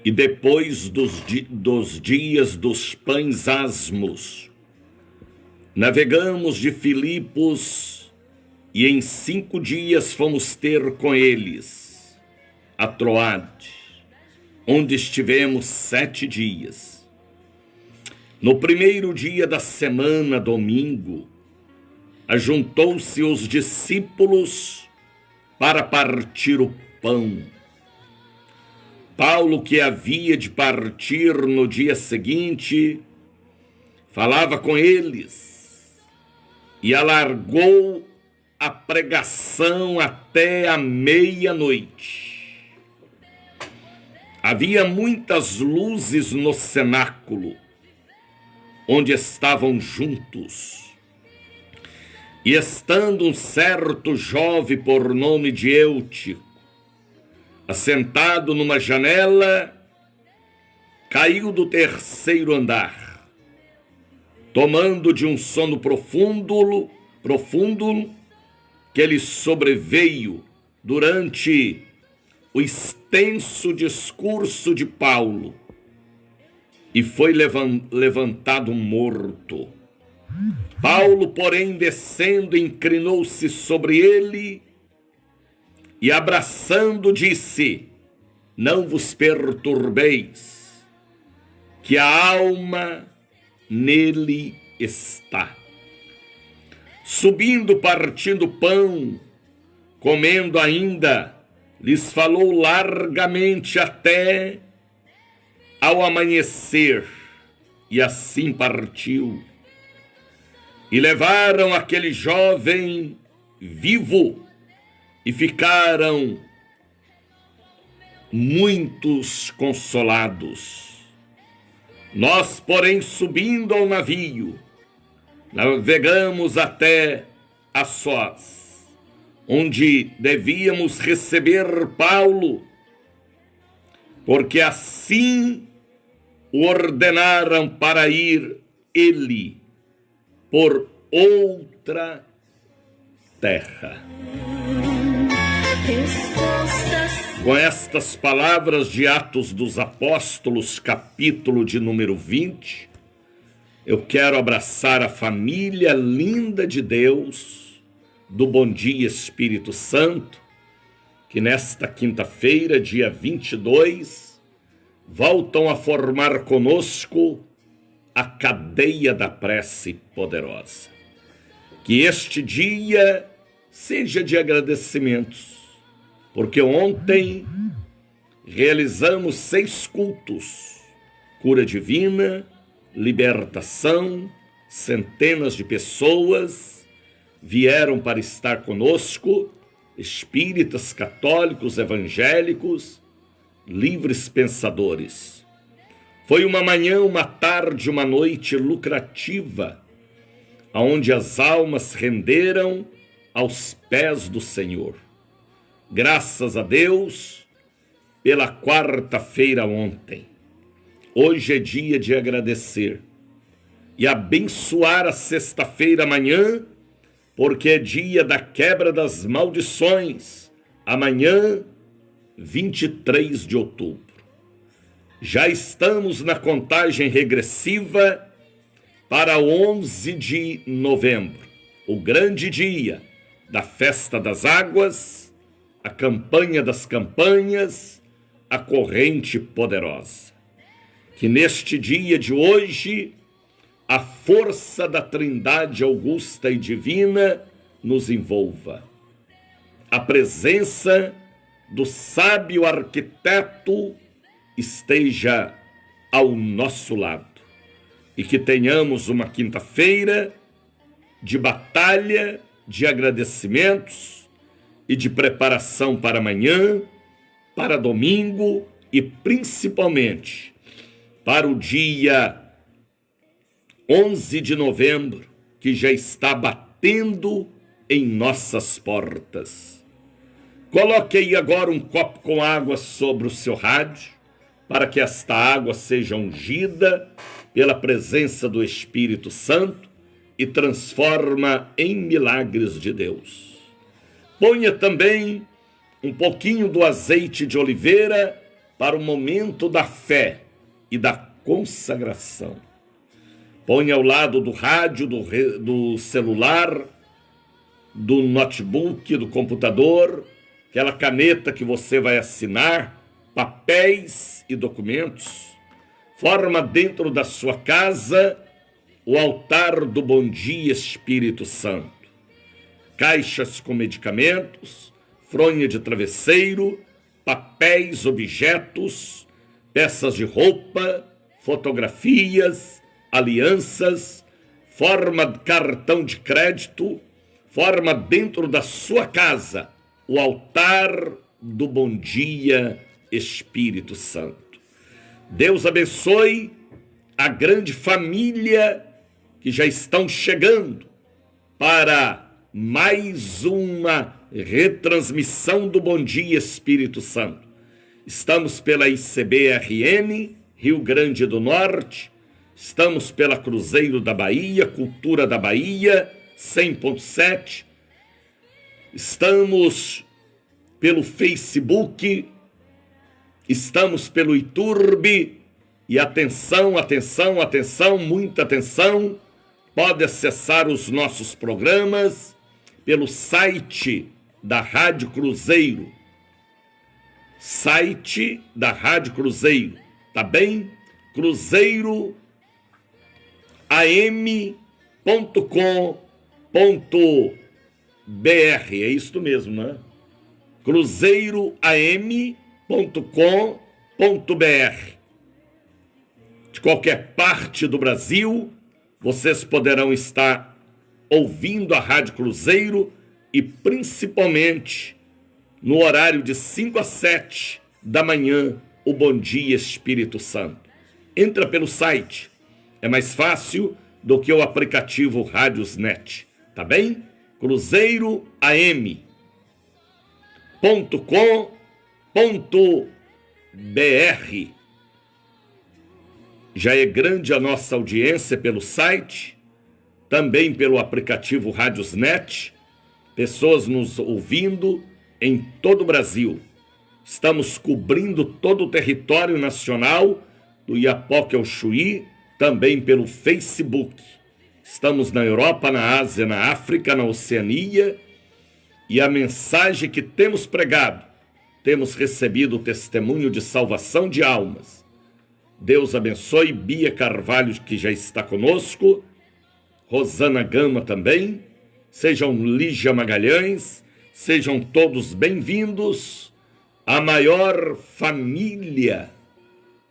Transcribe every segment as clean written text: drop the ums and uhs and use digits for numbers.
E depois dos dias dos pães asmos, navegamos de Filipos e em 5 dias fomos ter com eles a Troade, onde estivemos 7 dias. No primeiro dia da semana, domingo, ajuntou-se os discípulos para partir o pão. Paulo, que havia de partir no dia seguinte, falava com eles e alargou a pregação até a meia-noite. Havia muitas luzes no cenáculo, onde estavam juntos. E estando um certo jovem por nome de Eutico, assentado numa janela, caiu do 3º andar, tomando de um sono profundo que lhe sobreveio durante o extenso discurso de Paulo, e foi levantado morto. Paulo, porém, descendo, inclinou-se sobre ele e, abraçando, disse: não vos perturbeis, que a alma nele está. Subindo, partindo pão, comendo ainda, lhes falou largamente até ao amanhecer, e assim partiu. E levaram aquele jovem vivo, e ficaram muitos consolados. Nós, porém, subindo ao navio, navegamos até Assós, onde devíamos receber Paulo, porque assim o ordenaram para ir ele por outra terra. Com estas palavras de Atos dos Apóstolos, capítulo de número 20, eu quero abraçar a família linda de Deus, do Bom Dia Espírito Santo, que nesta quinta-feira, dia 22, voltam a formar conosco a cadeia da prece poderosa. Que este dia seja de agradecimentos, porque ontem realizamos 6 cultos: cura divina, libertação, centenas de pessoas vieram para estar conosco, espíritas, católicos, evangélicos, livres pensadores. Foi uma manhã, uma tarde, uma noite lucrativa, onde as almas renderam aos pés do Senhor. Graças a Deus pela quarta-feira ontem. Hoje é dia de agradecer e abençoar a sexta-feira amanhã, porque é dia da quebra das maldições. Amanhã, 23 de outubro. Já estamos na contagem regressiva para 11 de novembro, o grande dia da Festa das Águas, a campanha das campanhas, a corrente poderosa. Que neste dia de hoje, a força da Trindade augusta e divina nos envolva. A presença do sábio arquiteto esteja ao nosso lado. E que tenhamos uma quinta-feira de batalha, de agradecimentos e de preparação para amanhã, para domingo e principalmente para o dia 11 de novembro, que já está batendo em nossas portas. Coloque aí agora um copo com água sobre o seu rádio, para que esta água seja ungida pela presença do Espírito Santo e transforma em milagres de Deus. Ponha também um pouquinho do azeite de oliveira para o momento da fé e da consagração. Põe ao lado do rádio, do celular, do notebook, do computador, aquela caneta que você vai assinar, papéis e documentos. Forma dentro da sua casa o altar do Bom Dia Espírito Santo. Caixas com medicamentos, fronha de travesseiro, papéis, objetos, peças de roupa, fotografias, alianças, forma cartão de crédito, forma dentro da sua casa o altar do Bom Dia Espírito Santo. Deus abençoe a grande família que já estão chegando para mais uma retransmissão do Bom Dia Espírito Santo. Estamos pela ICB-RN, Rio Grande do Norte, estamos pela Cruzeiro da Bahia, Cultura da Bahia, 100.7, estamos pelo Facebook, estamos pelo YouTube, e atenção, atenção, atenção, muita atenção, pode acessar os nossos programas pelo site da Rádio Cruzeiro, site da Rádio Cruzeiro, tá bem? cruzeiroam.com.br, é isso mesmo, né? cruzeiroam.com.br. De qualquer parte do Brasil, vocês poderão estar ouvindo a Rádio Cruzeiro e principalmente no horário de 5 às 7 da manhã, o Bom Dia Espírito Santo. Entra pelo site, é mais fácil do que o aplicativo Rádiosnet, tá bem? cruzeiroam.com.br. Já é grande a nossa audiência pelo site, também pelo aplicativo Rádiosnet, pessoas nos ouvindo em todo o Brasil. Estamos cobrindo todo o território nacional, do Iapoque ao Chuí, também pelo Facebook. Estamos na Europa, na Ásia, na África, na Oceania, e a mensagem que temos pregado, temos recebido o testemunho de salvação de almas. Deus abençoe Bia Carvalho, que já está conosco, Rosana Gama também, sejam Lígia Magalhães, sejam todos bem-vindos à maior família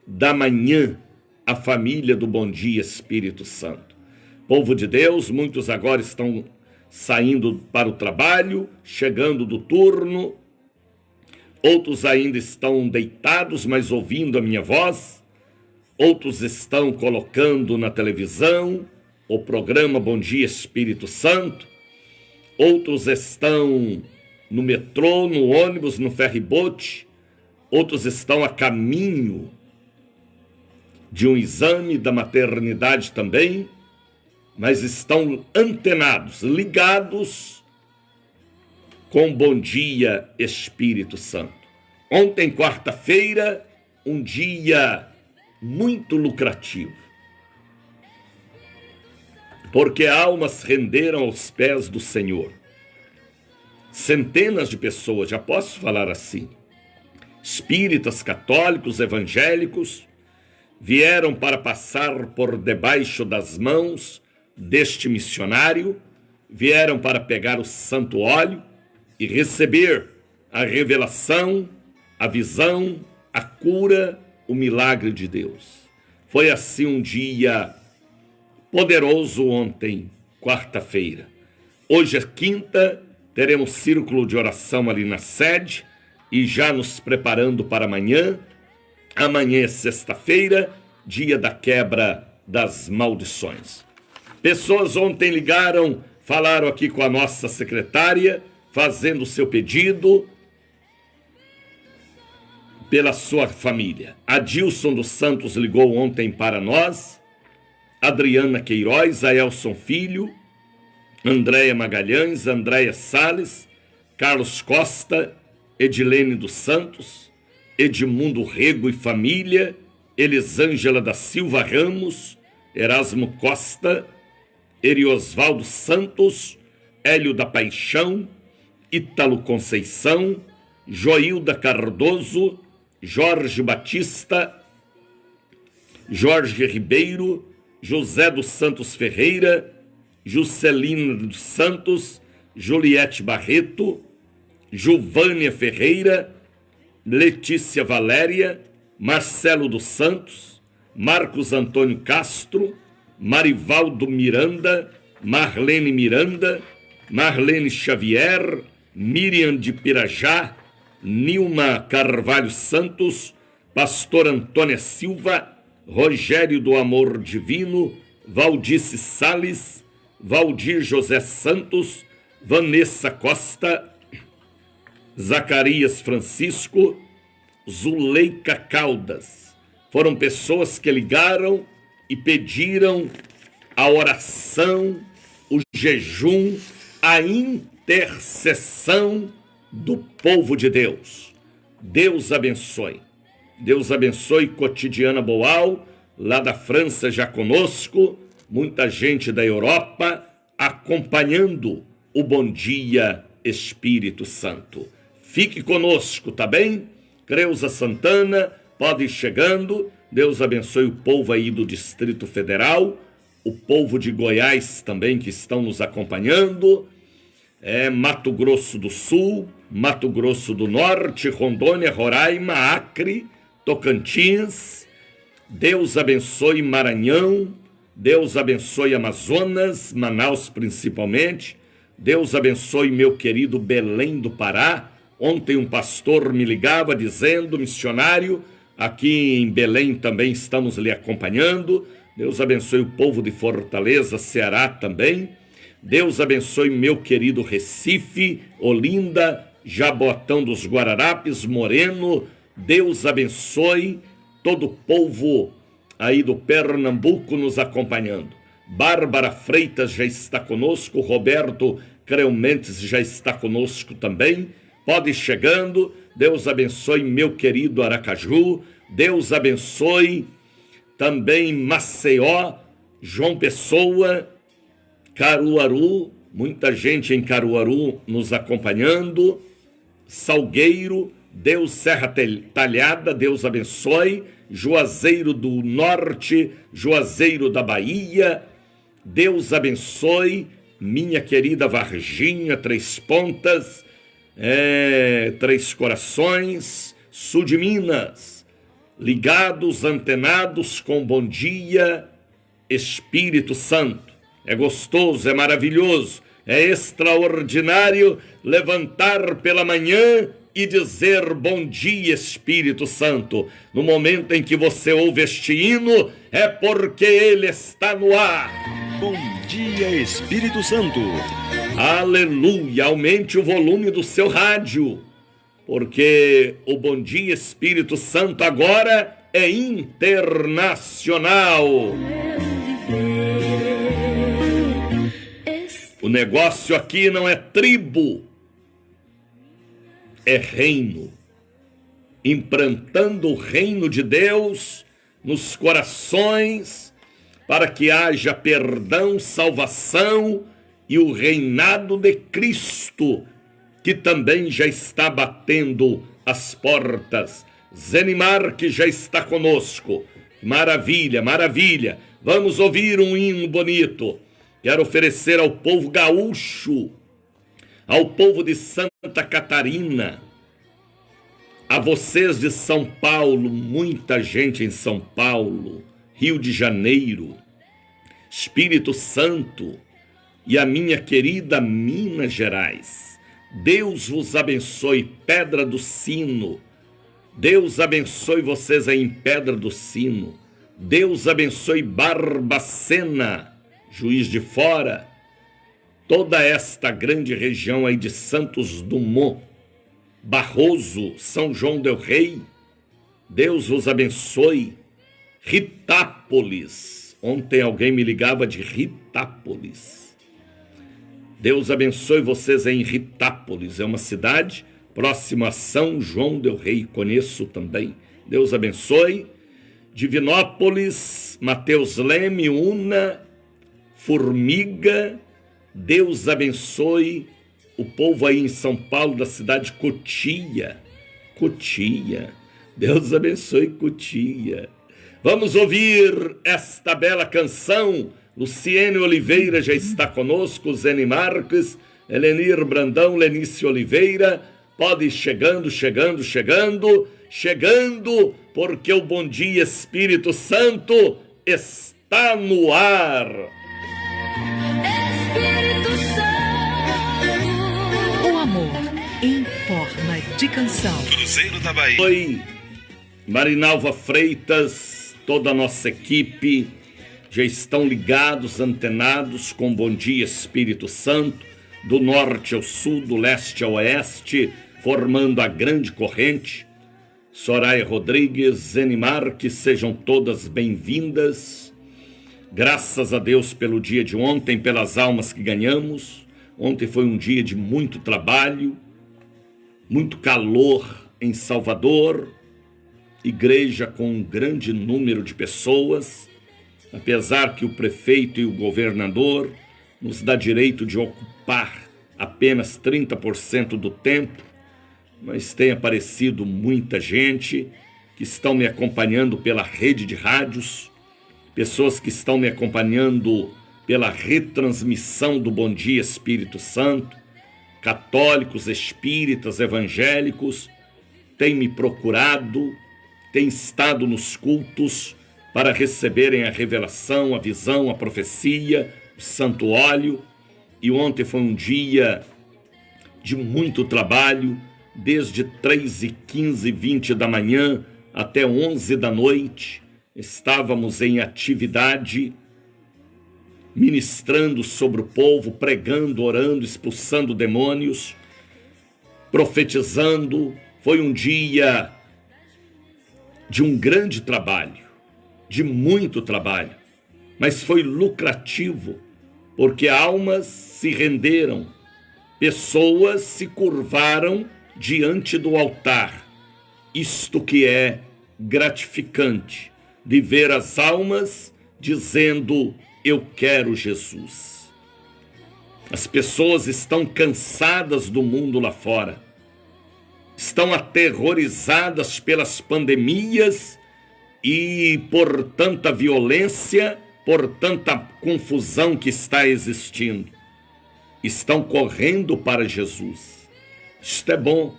da manhã, a família do Bom Dia Espírito Santo. Povo de Deus, muitos agora estão saindo para o trabalho, chegando do turno, outros ainda estão deitados, mas ouvindo a minha voz, outros estão colocando na televisão o programa Bom Dia Espírito Santo, outros estão no metrô, no ônibus, no ferry-boat, outros estão a caminho de um exame da maternidade também, mas estão antenados, ligados com Bom Dia Espírito Santo. Ontem, quarta-feira, um dia muito lucrativo, porque almas renderam aos pés do Senhor. Centenas de pessoas, já posso falar assim, espíritas, católicos, evangélicos, vieram para passar por debaixo das mãos deste missionário, vieram para pegar o santo óleo e receber a revelação, a visão, a cura, o milagre de Deus. Foi assim um dia poderoso ontem, quarta-feira. Hoje é quinta, teremos círculo de oração ali na sede e já nos preparando para amanhã. Amanhã é sexta-feira, dia da quebra das maldições. Pessoas ontem ligaram, falaram aqui com a nossa secretária, fazendo o seu pedido pela sua família. Adilson dos Santos ligou ontem para nós, Adriana Queiroz, Aelson Filho, Andréia Magalhães, Andréia Salles, Carlos Costa, Edilene dos Santos, Edmundo Rego e família, Elisângela da Silva Ramos, Erasmo Costa, Eriosvaldo Santos, Hélio da Paixão, Ítalo Conceição, Joilda Cardoso, Jorge Batista, Jorge Ribeiro, José dos Santos Ferreira, Juscelina dos Santos, Juliette Barreto, Juvânia Ferreira, Letícia Valéria, Marcelo dos Santos, Marcos Antônio Castro, Marivaldo Miranda, Marlene Miranda, Marlene Xavier, Miriam de Pirajá, Nilma Carvalho Santos, Pastor Antônia Silva, Rogério do Amor Divino, Valdice Sales, Valdir José Santos, Vanessa Costa, Zacarias Francisco, Zuleika Caldas. Foram pessoas que ligaram e pediram a oração, o jejum, a intercessão do povo de Deus. Deus abençoe. Deus abençoe Cotidiana Boal, lá da França já conosco, muita gente da Europa acompanhando o Bom Dia Espírito Santo. Fique conosco, tá bem? Creuza Santana, pode ir chegando. Deus abençoe o povo aí do Distrito Federal, o povo de Goiás também que estão nos acompanhando, Mato Grosso do Sul, Mato Grosso do Norte, Rondônia, Roraima, Acre, Tocantins. Deus abençoe Maranhão, Deus abençoe Amazonas, Manaus principalmente. Deus abençoe meu querido Belém do Pará. Ontem um pastor me ligava dizendo, missionário, aqui em Belém também estamos lhe acompanhando. Deus abençoe o povo de Fortaleza, Ceará também. Deus abençoe meu querido Recife, Olinda, Jaboatão dos Guararapes, Moreno. Deus abençoe todo o povo aí do Pernambuco nos acompanhando. Bárbara Freitas já está conosco, Roberto Creumentes já está conosco também. Pode ir chegando. Deus abençoe meu querido Aracaju. Deus abençoe também Maceió, João Pessoa, Caruaru, muita gente em Caruaru nos acompanhando. Salgueiro, Deus Serra Talhada, Deus abençoe. Juazeiro do Norte, Juazeiro da Bahia, Deus abençoe. Minha querida Varginha, Três Pontas, Três Corações, sul de Minas, ligados, antenados com Bom Dia Espírito Santo. É gostoso, é maravilhoso, é extraordinário levantar pela manhã e dizer Bom Dia Espírito Santo. No momento em que você ouve este hino, é porque ele está no ar. Bom Dia Espírito Santo. Aleluia, aumente o volume do seu rádio, porque o Bom Dia Espírito Santo agora é internacional. O negócio aqui não é tribo, é reino, implantando o reino de Deus nos corações, para que haja perdão, salvação e o reinado de Cristo, que também já está batendo as portas. Zenimar, que já está conosco. Maravilha, maravilha. Vamos ouvir um hino bonito. Quero oferecer ao povo gaúcho, ao povo de Santa Catarina, a vocês de São Paulo, muita gente em São Paulo, Rio de Janeiro, Espírito Santo e a minha querida Minas Gerais. Deus vos abençoe, Pedra do Sino. Deus abençoe vocês aí em Pedra do Sino. Deus abençoe Barbacena, Juiz de Fora. Toda esta grande região aí de Santos Dumont, Barroso, São João del Rei. Deus vos abençoe. Ritápolis. Ontem alguém me ligava de Ritápolis. Deus abençoe vocês aí em Ritápolis. É uma cidade próximo a São João del Rei, conheço também. Deus abençoe. Divinópolis, Mateus Leme, Una, Formiga, Deus abençoe o povo aí em São Paulo, da cidade de Cotia. Cotia, Deus abençoe Cotia. Vamos ouvir esta bela canção. Luciene Oliveira já está conosco, Zene Marques, Elenir Brandão, Lenice Oliveira, pode ir chegando, porque o Bom Dia Espírito Santo está no ar. Espírito Santo, o amor em forma de canção. Cruzeiro da Bahia. Oi, Marinalva Freitas, toda a nossa equipe já estão ligados, antenados com Bom Dia Espírito Santo, do norte ao sul, do leste ao oeste, formando a grande corrente. Soraya Rodrigues, Zene Marques, sejam todas bem-vindas. Graças a Deus pelo dia de ontem, pelas almas que ganhamos. Ontem foi um dia de muito trabalho, muito calor em Salvador, igreja com um grande número de pessoas, apesar que o prefeito e o governador nos dá direito de ocupar apenas 30% do tempo, mas tem aparecido muita gente que estão me acompanhando pela rede de rádios, pessoas que estão me acompanhando pela retransmissão do Bom Dia Espírito Santo, católicos, espíritas, evangélicos, têm me procurado, têm estado nos cultos para receberem a revelação, a visão, a profecia, o santo óleo. E ontem foi um dia de muito trabalho, desde 3h15, 20 da manhã até 11 da noite, estávamos em atividade, ministrando sobre o povo, pregando, orando, expulsando demônios, profetizando. Foi um dia de um grande trabalho, de muito trabalho, mas foi lucrativo, porque almas se renderam, pessoas se curvaram diante do altar. Isto que é gratificante, de ver as almas dizendo: eu quero Jesus. As pessoas estão cansadas do mundo lá fora, estão aterrorizadas pelas pandemias e por tanta violência, por tanta confusão que está existindo. Estão correndo para Jesus. Isto é bom,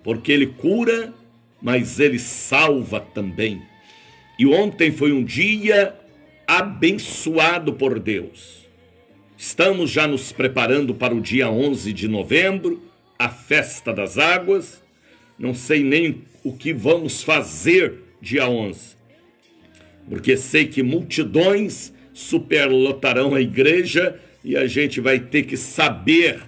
porque Ele cura, mas Ele salva também. E ontem foi um dia abençoado por Deus. Estamos já nos preparando para o dia 11 de novembro, a Festa das Águas. Não sei nem o que vamos fazer dia 11, porque sei que multidões superlotarão a igreja e a gente vai ter que saber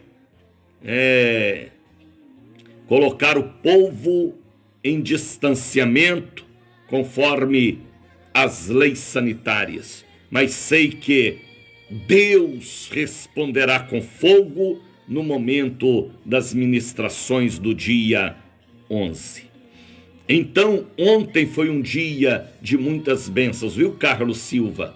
colocar o povo em distanciamento conforme as leis sanitárias. Mas sei que Deus responderá com fogo no momento das ministrações do dia 11. Então, ontem foi um dia de muitas bênçãos, viu, Carlos Silva?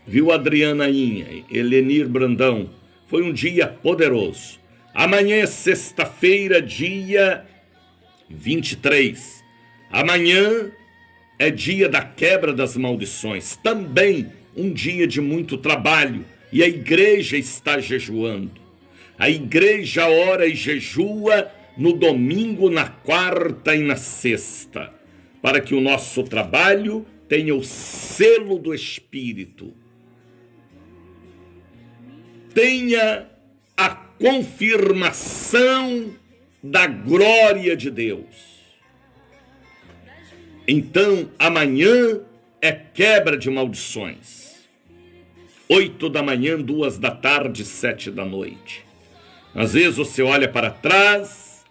Viu, Adriana Inha, Elenir Brandão? Foi um dia poderoso. Amanhã é sexta-feira, dia 23. Amanhã é dia da quebra das maldições. Também um dia de muito trabalho. E a igreja está jejuando. A igreja ora e jejua no domingo, na quarta e na sexta, para que o nosso trabalho tenha o selo do Espírito, tenha a confirmação da glória de Deus. Então, amanhã é quebra de maldições. 8 da manhã, 2 da tarde, 7 da noite. Às vezes você olha para trás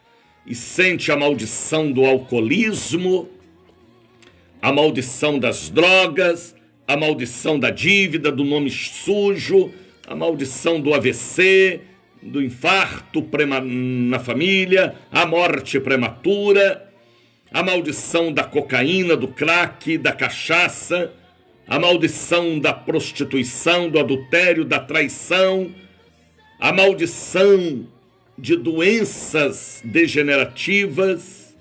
e sente a maldição do alcoolismo, a maldição das drogas, a maldição da dívida, do nome sujo, a maldição do AVC, do infarto na família, a morte prematura, a maldição da cocaína, do crack, da cachaça, a maldição da prostituição, do adultério, da traição, a maldição de doenças degenerativas,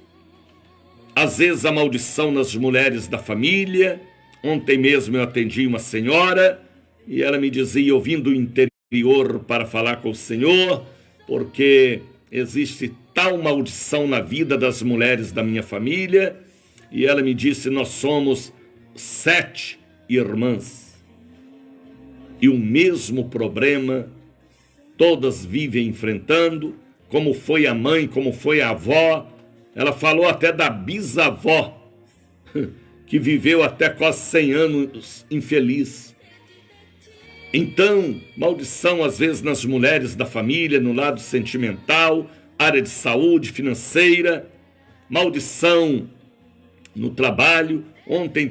às vezes a maldição nas mulheres da família. Ontem mesmo eu atendi uma senhora e ela me dizia, eu vim do interior para falar com o Senhor, porque existe tal maldição na vida das mulheres da minha família. E ela me disse, nós somos 7 irmãs e o mesmo problema todas vivem enfrentando, como foi a mãe, como foi a avó. Ela falou até da bisavó, que viveu até quase 100 anos infeliz. Então, maldição às vezes nas mulheres da família, no lado sentimental, área de saúde, financeira, maldição no trabalho. Ontem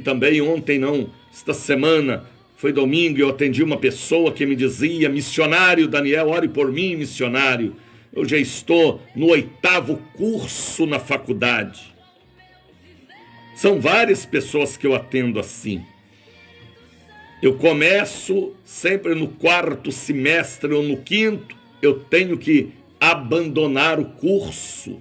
não, esta semana, foi domingo e eu atendi uma pessoa que me dizia, missionário Daniel, ore por mim, missionário. Eu já estou no 8º curso na faculdade. São várias pessoas que eu atendo assim. Eu começo sempre no 4º semestre ou no 5º, eu tenho que abandonar o curso.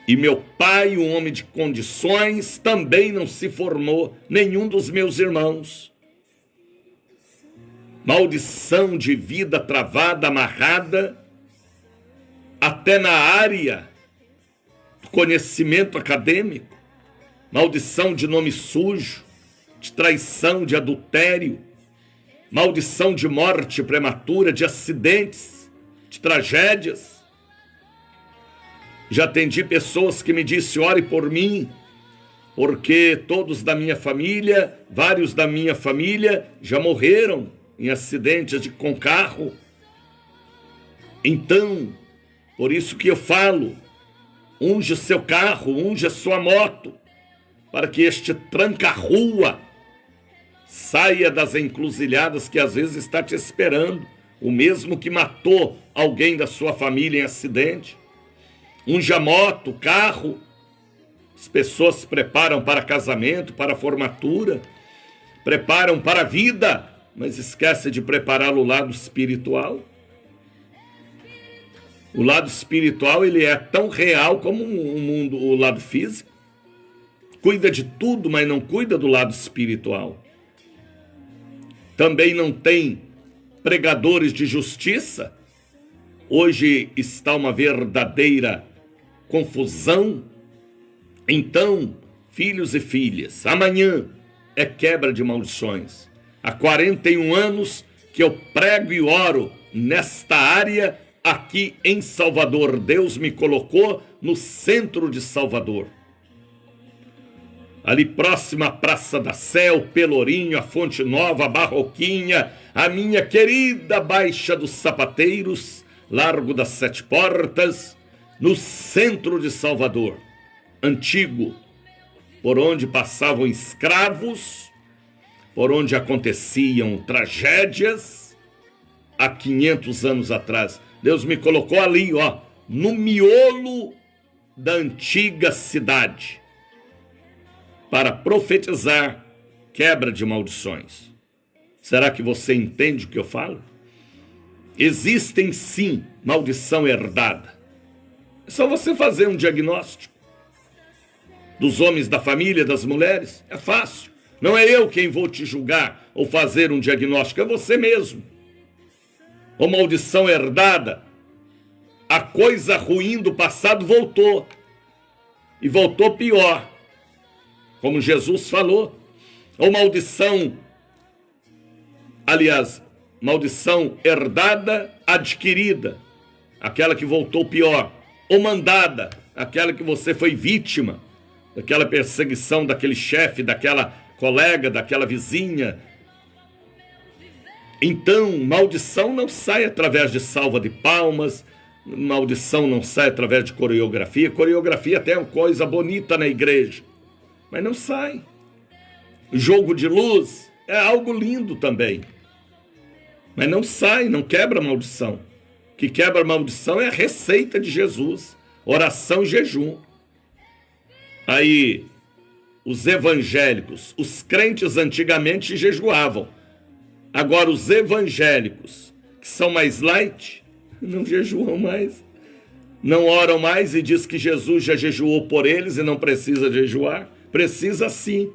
E meu pai, um homem de condições, também não se formou, nenhum dos meus irmãos. Maldição de vida travada, amarrada, até na área do conhecimento acadêmico. Maldição de nome sujo, de traição, de adultério, maldição de morte prematura, de acidentes, de tragédias. Já atendi pessoas que me disseram, ore por mim, porque todos da minha família, vários da minha família já morreram em acidentes com carro. Então, por isso que eu falo, unge seu carro, unge a sua moto, para que este tranca-rua saia das encruzilhadas que às vezes está te esperando, o mesmo que matou alguém da sua família em acidente. Unge a moto, o carro. As pessoas se preparam para casamento, para formatura, preparam para a vida, mas esquece de preparar o lado espiritual. O lado espiritual, ele é tão real como o lado físico. Cuida de tudo, mas não cuida do lado espiritual. Também não tem pregadores de justiça. Hoje está uma verdadeira confusão. Então, filhos e filhas, amanhã é quebra de maldições. Há 41 anos que eu prego e oro nesta área aqui em Salvador. Deus me colocou no centro de Salvador. Ali próxima à Praça da Sé, o Pelourinho, a Fonte Nova, a Barroquinha, a minha querida Baixa dos Sapateiros, Largo das 7 Portas, no centro de Salvador. Antigo, por onde passavam escravos, por onde aconteciam tragédias, há 500 anos atrás. Deus me colocou ali, no miolo da antiga cidade, para profetizar quebra de maldições. Será que você entende o que eu falo? Existem sim maldição herdada. É só você fazer um diagnóstico dos homens da família, das mulheres. É fácil. Não é eu quem vou te julgar ou fazer um diagnóstico, é você mesmo. Ou maldição herdada, a coisa ruim do passado voltou. E voltou pior. Como Jesus falou. Ou maldição, maldição herdada, adquirida. Aquela que voltou pior. Ou mandada, aquela que você foi vítima. Daquela perseguição daquele chefe, daquela colega, daquela vizinha. Então, maldição não sai através de salva de palmas, maldição não sai através de coreografia. Coreografia até é uma coisa bonita na igreja, mas não sai. Jogo de luz é algo lindo também, mas não sai, não quebra a maldição. que quebra a maldição é a receita de Jesus, oração e jejum. Aí, os evangélicos, os crentes antigamente jejuavam. Agora, os evangélicos, que são mais light, não jejuam mais. Não oram mais e diz que Jesus já jejuou por eles e não precisa jejuar. Precisa sim.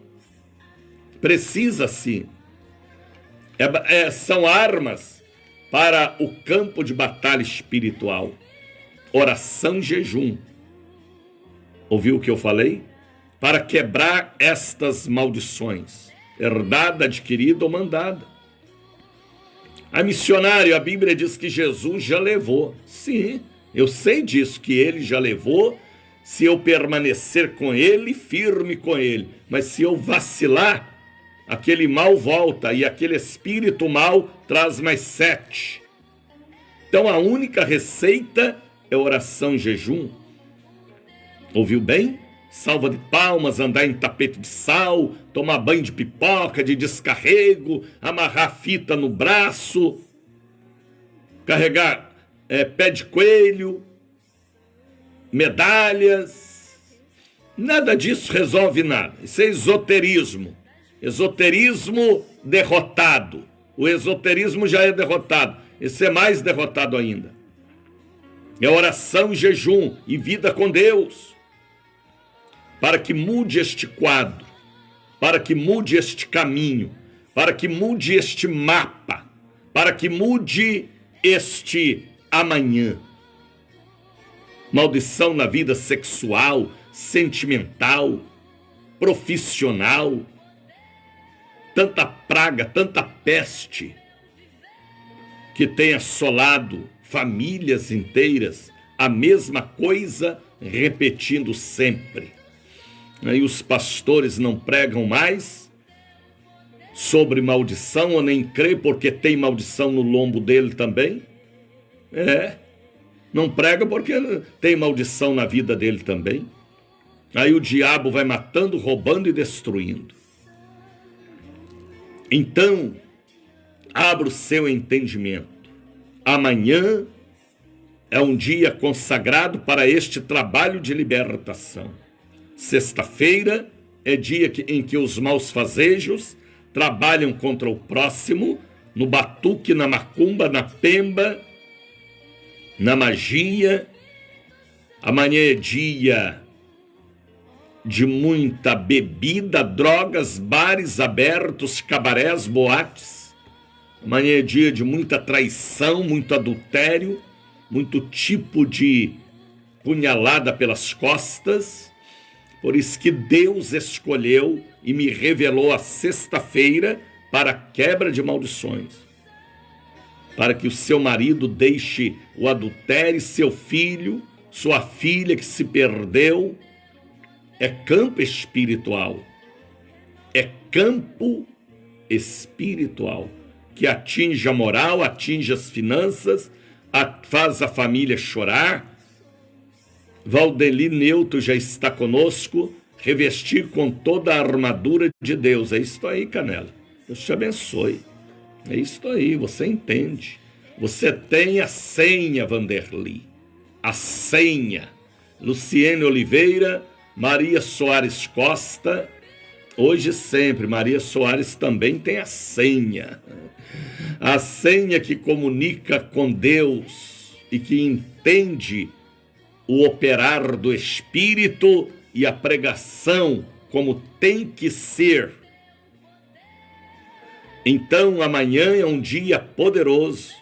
Precisa sim. São armas para o campo de batalha espiritual. Oração e jejum. Ouviu o que eu falei? Para quebrar estas maldições, herdada, adquirida ou mandada. A missionário, a Bíblia diz que Jesus já levou. Sim, eu sei disso, que ele já levou, se eu permanecer com ele, firme com ele. Mas se eu vacilar, aquele mal volta e aquele espírito mal traz mais 7. Então a única receita é oração e jejum. Ouviu bem? Salva de palmas, andar em tapete de sal, tomar banho de pipoca, de descarrego, amarrar fita no braço, carregar pé de coelho, medalhas. Nada disso resolve nada. Isso é esoterismo. Esoterismo derrotado. O esoterismo já é derrotado. Esse é mais derrotado ainda. É oração e jejum e vida com Deus. Para que mude este quadro, para que mude este caminho, para que mude este mapa, para que mude este amanhã. Maldição na vida sexual, sentimental, profissional, tanta praga, tanta peste que tem assolado famílias inteiras, a mesma coisa repetindo sempre. Aí os pastores não pregam mais sobre maldição, ou nem crê porque tem maldição no lombo dele também. Não prega porque tem maldição na vida dele também. Aí o diabo vai matando, roubando e destruindo. Então, abra o seu entendimento. Amanhã é um dia consagrado para este trabalho de libertação. Sexta-feira é dia em que os maus fazejos trabalham contra o próximo, no batuque, na macumba, na pemba, na magia. Amanhã é dia de muita bebida, drogas, bares abertos, cabarés, boates. Amanhã é dia de muita traição, muito adultério, muito tipo de punhalada pelas costas. Por isso que Deus escolheu e me revelou a sexta-feira para a quebra de maldições. Para que o seu marido deixe o adultério, seu filho, sua filha que se perdeu. É campo espiritual. É campo espiritual. Que atinge a moral, atinge as finanças, faz a família chorar. Valdeli Neuto já está conosco, revestir com toda a armadura de Deus. É isso aí, Canela. Deus te abençoe. É isso aí, você entende. Você tem a senha, Vanderli. A senha. Luciene Oliveira, Maria Soares Costa. Hoje e sempre, Maria Soares também tem a senha. A senha que comunica com Deus e que entende o operar do Espírito e a pregação como tem que ser. Então amanhã é um dia poderoso.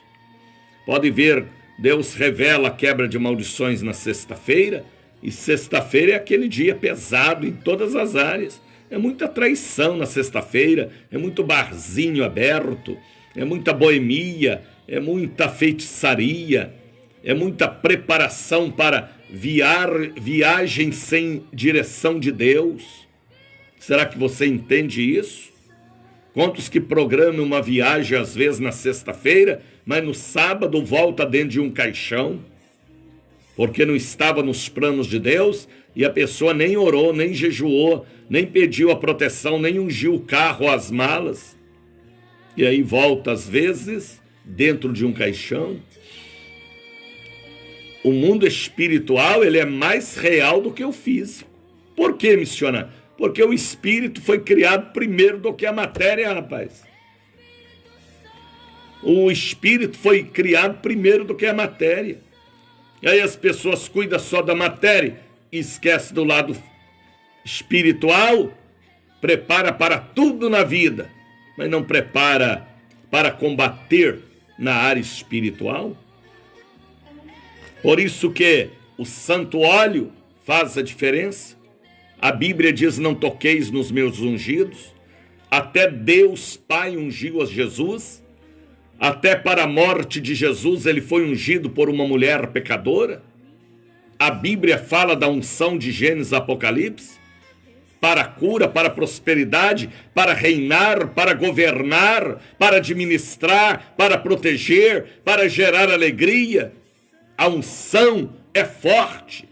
Pode ver, Deus revela a quebra de maldições na sexta-feira, e sexta-feira é aquele dia pesado em todas as áreas. É muita traição na sexta-feira, é muito barzinho aberto, é muita boemia, é muita feitiçaria, é muita preparação para viagem sem direção de Deus. Será que você entende isso? Quantos que programam uma viagem às vezes na sexta-feira, mas no sábado volta dentro de um caixão, porque não estava nos planos de Deus, e a pessoa nem orou, nem jejuou, nem pediu a proteção, nem ungiu o carro ou as malas, e aí volta às vezes dentro de um caixão. O mundo espiritual, ele é mais real do que o físico. Por que, missionário? Porque o espírito foi criado primeiro do que a matéria, rapaz. O espírito foi criado primeiro do que a matéria. E aí as pessoas cuidam só da matéria e esquecem do lado espiritual, prepara para tudo na vida, mas não prepara para combater na área espiritual. Por isso que o santo óleo faz a diferença. A Bíblia diz: não toqueis nos meus ungidos. Até Deus Pai ungiu a Jesus. Até para a morte de Jesus ele foi ungido por uma mulher pecadora. A Bíblia fala da unção de Gênesis e Apocalipse. Para a cura, para a prosperidade, para reinar, para governar, para administrar, para proteger, para gerar alegria. A unção é forte.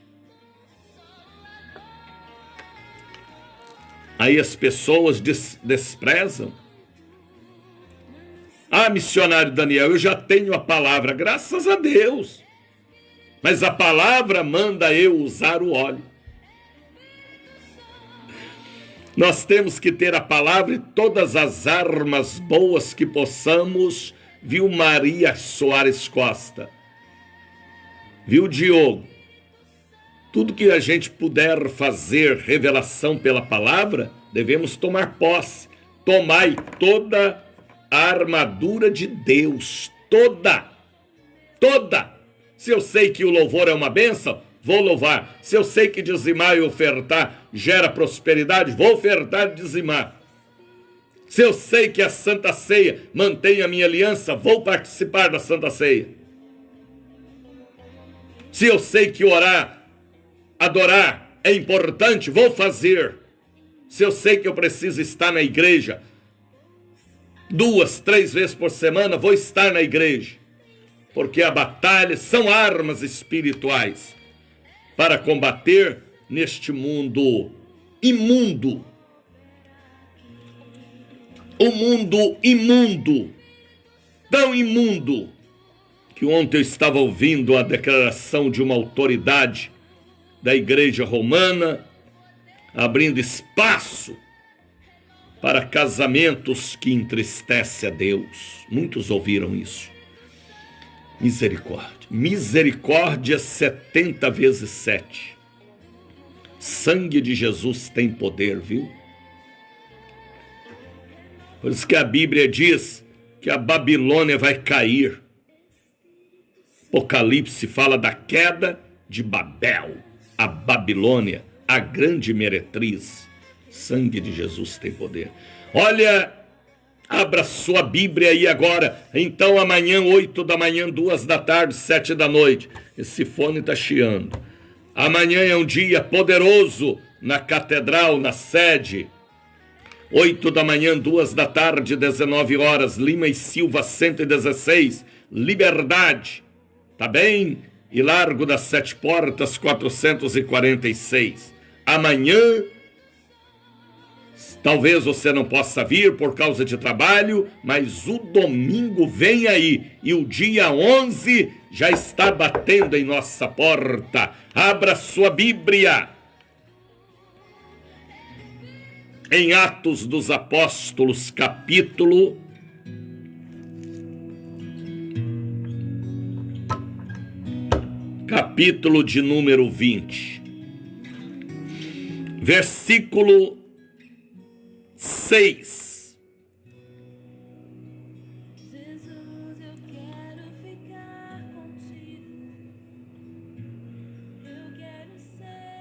Aí as pessoas desprezam. Ah, missionário Daniel, eu já tenho a palavra, graças a Deus. Mas a palavra manda eu usar o óleo. Nós temos que ter a palavra e todas as armas boas que possamos, viu, Maria Soares Costa? Viu, Diogo? Tudo que a gente puder fazer revelação pela palavra, devemos tomar posse. Tomai toda a armadura de Deus. Toda. Se eu sei que o louvor é uma bênção, vou louvar. Se eu sei que dizimar e ofertar gera prosperidade, vou ofertar e dizimar. Se eu sei que a Santa Ceia mantém a minha aliança, vou participar da Santa Ceia. Se eu sei que orar, adorar é importante, vou fazer. Se eu sei que eu preciso estar na igreja 2, 3 vezes por semana, vou estar na igreja. Porque a batalha são armas espirituais para combater neste mundo imundo. O mundo imundo, tão imundo, que ontem eu estava ouvindo a declaração de uma autoridade da Igreja Romana, abrindo espaço para casamentos que entristecem a Deus. Muitos ouviram isso. Misericórdia. Misericórdia 70 vezes 7. Sangue de Jesus tem poder, viu? Por isso que a Bíblia diz que a Babilônia vai cair. Apocalipse fala da queda de Babel, a Babilônia, a grande meretriz. Sangue de Jesus tem poder. Olha, abra sua Bíblia aí agora. Então amanhã, 8 da manhã, 2 da tarde, 7 da noite. Esse fone está chiando. Amanhã é um dia poderoso na catedral, na sede. 8 da manhã, 2 da tarde, 19 horas, Lima e Silva 116, Liberdade. Tá bem? E Largo das Sete Portas, 446. Amanhã, talvez você não possa vir por causa de trabalho, mas o domingo vem aí. E o dia 11 já está batendo em nossa porta. Abra sua Bíblia. Em Atos dos Apóstolos, capítulo de número 20, versículo 6.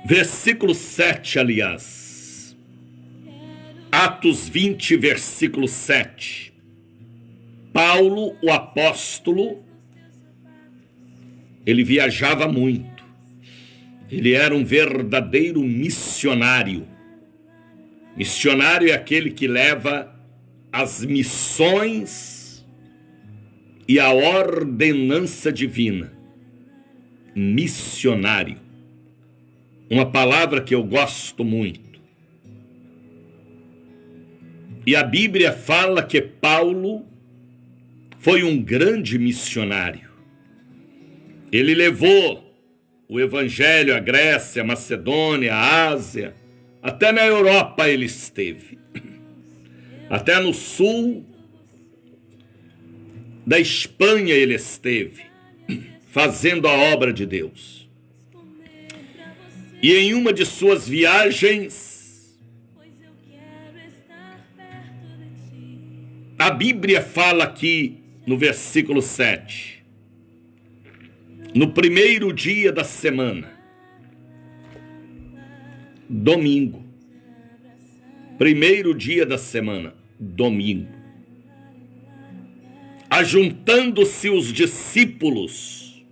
Versículo 7, aliás. Atos 20, versículo 7. Paulo, o apóstolo, ele viajava muito. Ele era um verdadeiro missionário. Missionário é aquele que leva as missões e a ordenança divina. Missionário. Uma palavra que eu gosto muito. E a Bíblia fala que Paulo foi um grande missionário. Ele levou o Evangelho à Grécia, Macedônia, à Ásia, até na Europa ele esteve. Até no sul da Espanha ele esteve, fazendo a obra de Deus. E em uma de suas viagens, a Bíblia fala aqui no versículo 7, no primeiro dia da semana, domingo, primeiro dia da semana, domingo, ajuntando-se os discípulos,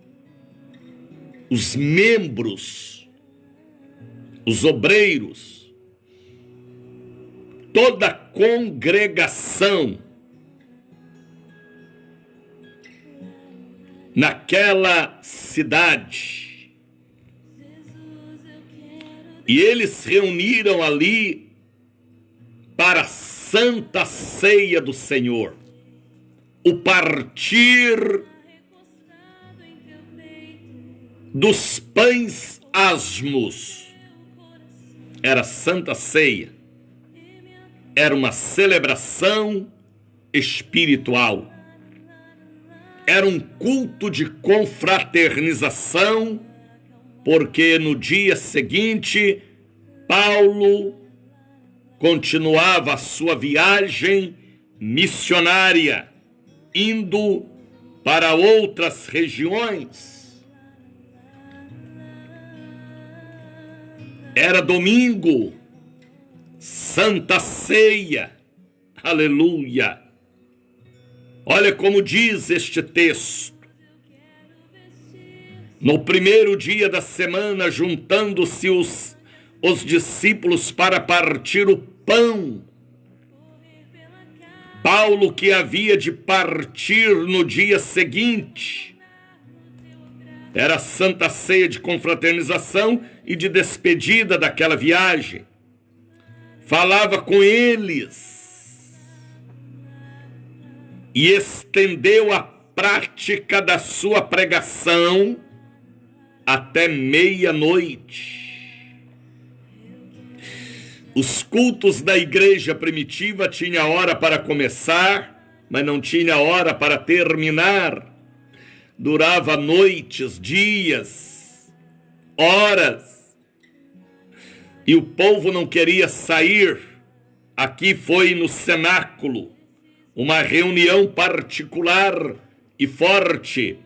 os membros, os obreiros, toda a congregação, naquela cidade, e eles reuniram ali para a Santa Ceia do Senhor, o partir dos pães asmos. Era Santa Ceia, era uma celebração espiritual, era um culto de confraternização, porque no dia seguinte Paulo continuava a sua viagem missionária, indo para outras regiões. Era domingo, Santa Ceia, aleluia. Olha como diz este texto: no primeiro dia da semana, juntando-se os discípulos para partir o pão. Paulo, que havia de partir no dia seguinte, era a Santa Ceia de confraternização e de despedida daquela viagem. Falava com eles e estendeu a prática da sua pregação até meia-noite. Os cultos da igreja primitiva tinham hora para começar, mas não tinha hora para terminar. Durava noites, dias, horas. E o povo não queria sair. Aqui foi no cenáculo, uma reunião particular e forte.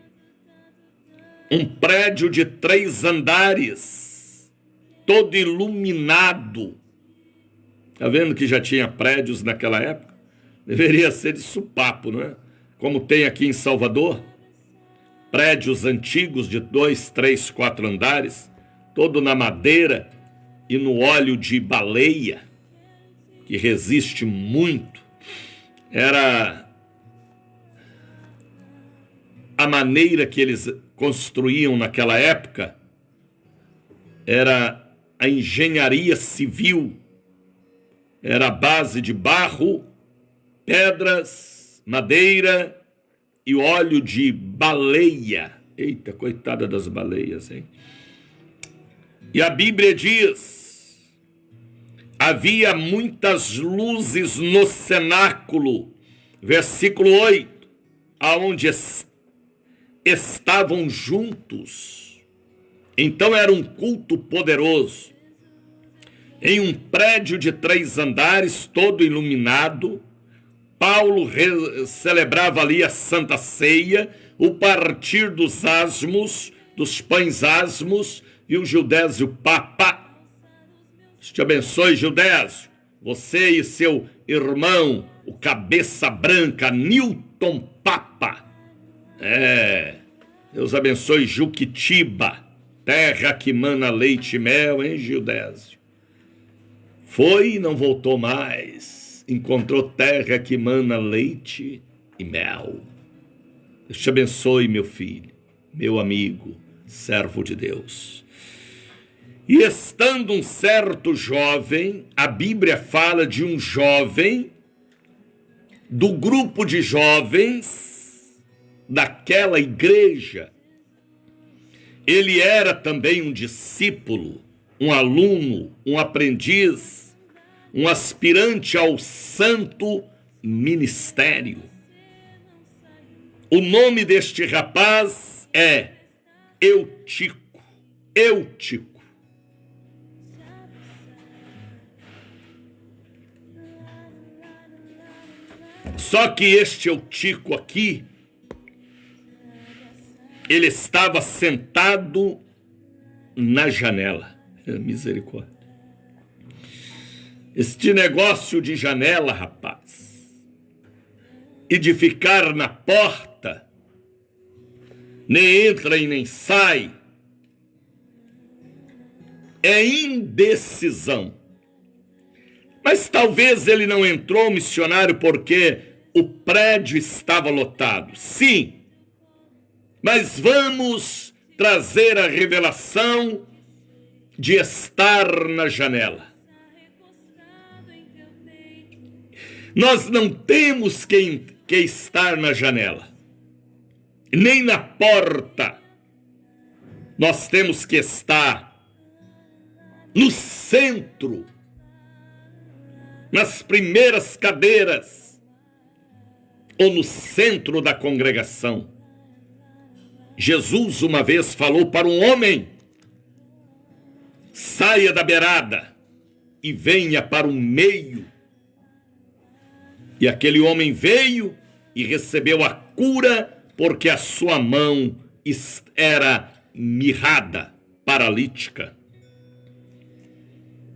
Um prédio de 3 andares, todo iluminado. Está vendo que já tinha prédios naquela época? Deveria ser de supapo, não é? Como tem aqui em Salvador. Prédios antigos de 2, 3, 4 andares, todo na madeira e no óleo de baleia, que resiste muito. Era a maneira que eles construíam naquela época, era a engenharia civil. Era a base de barro, pedras, madeira e óleo de baleia. Eita, coitada das baleias, hein? E a Bíblia diz: havia muitas luzes no cenáculo, versículo 8, aonde estavam juntos. Então era um culto poderoso. Em um prédio de 3 andares, todo iluminado, Paulo celebrava ali a Santa Ceia, o partir dos asmos, dos pães asmos, e o Gildésio Papa. Deus te abençoe, Gildésio. Você e seu irmão, o cabeça branca, Newton Papa. Deus abençoe Juquitiba, terra que mana leite e mel, hein, Gildésio? Foi e não voltou mais. Encontrou terra que mana leite e mel. Deus te abençoe, meu filho, meu amigo, servo de Deus. E estando um certo jovem, a Bíblia fala de um jovem, do grupo de jovens daquela igreja. Ele era também um discípulo, um aluno, um aprendiz, um aspirante ao santo ministério. O nome deste rapaz é Eutico. Eutico. Só que este Eutico aqui, ele estava sentado na janela. Misericórdia. Este negócio de janela, rapaz, e de ficar na porta, nem entra e nem sai, é indecisão. Mas talvez ele não entrou, missionário, porque o prédio estava lotado. Sim, mas vamos trazer a revelação de estar na janela. Nós não temos que estar na janela, nem na porta. Nós temos que estar no centro, nas primeiras cadeiras, ou no centro da congregação. Jesus uma vez falou para um homem: saia da beirada e venha para o meio. E aquele homem veio e recebeu a cura, porque a sua mão era mirrada, paralítica.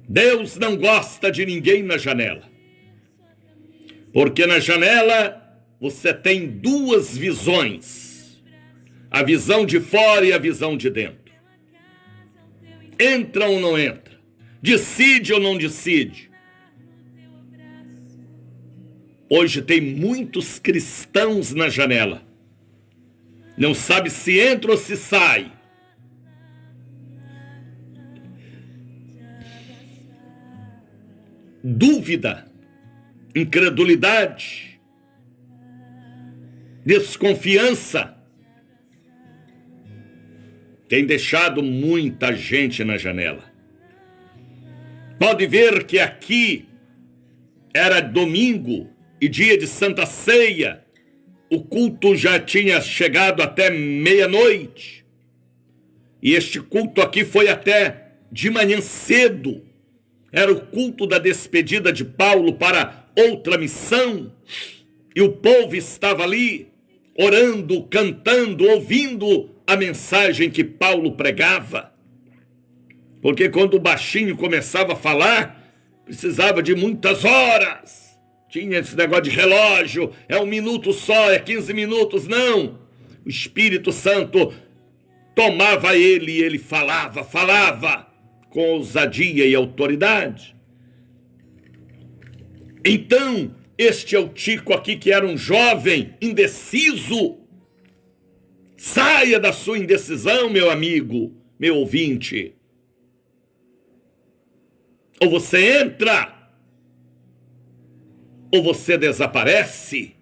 Deus não gosta de ninguém na janela, porque na janela você tem duas visões: a visão de fora e a visão de dentro. Entra ou não entra? Decide ou não decide? Hoje tem muitos cristãos na janela. Não sabe se entra ou se sai. Dúvida, incredulidade, desconfiança tem deixado muita gente na janela. Pode ver que aqui era domingo e dia de Santa Ceia. O culto já tinha chegado até meia-noite. E este culto aqui foi até de manhã cedo. Era o culto da despedida de Paulo para outra missão. E o povo estava ali, orando, cantando, ouvindo a mensagem que Paulo pregava. Porque quando o baixinho começava a falar, precisava de muitas horas. Tinha esse negócio de relógio, é 1 minuto só, é 15 minutos, não. O Espírito Santo tomava ele e ele falava com ousadia e autoridade. Então, este Eutico aqui, que era um jovem indeciso, saia da sua indecisão, meu amigo, meu ouvinte. Ou você entra, ou você desaparece.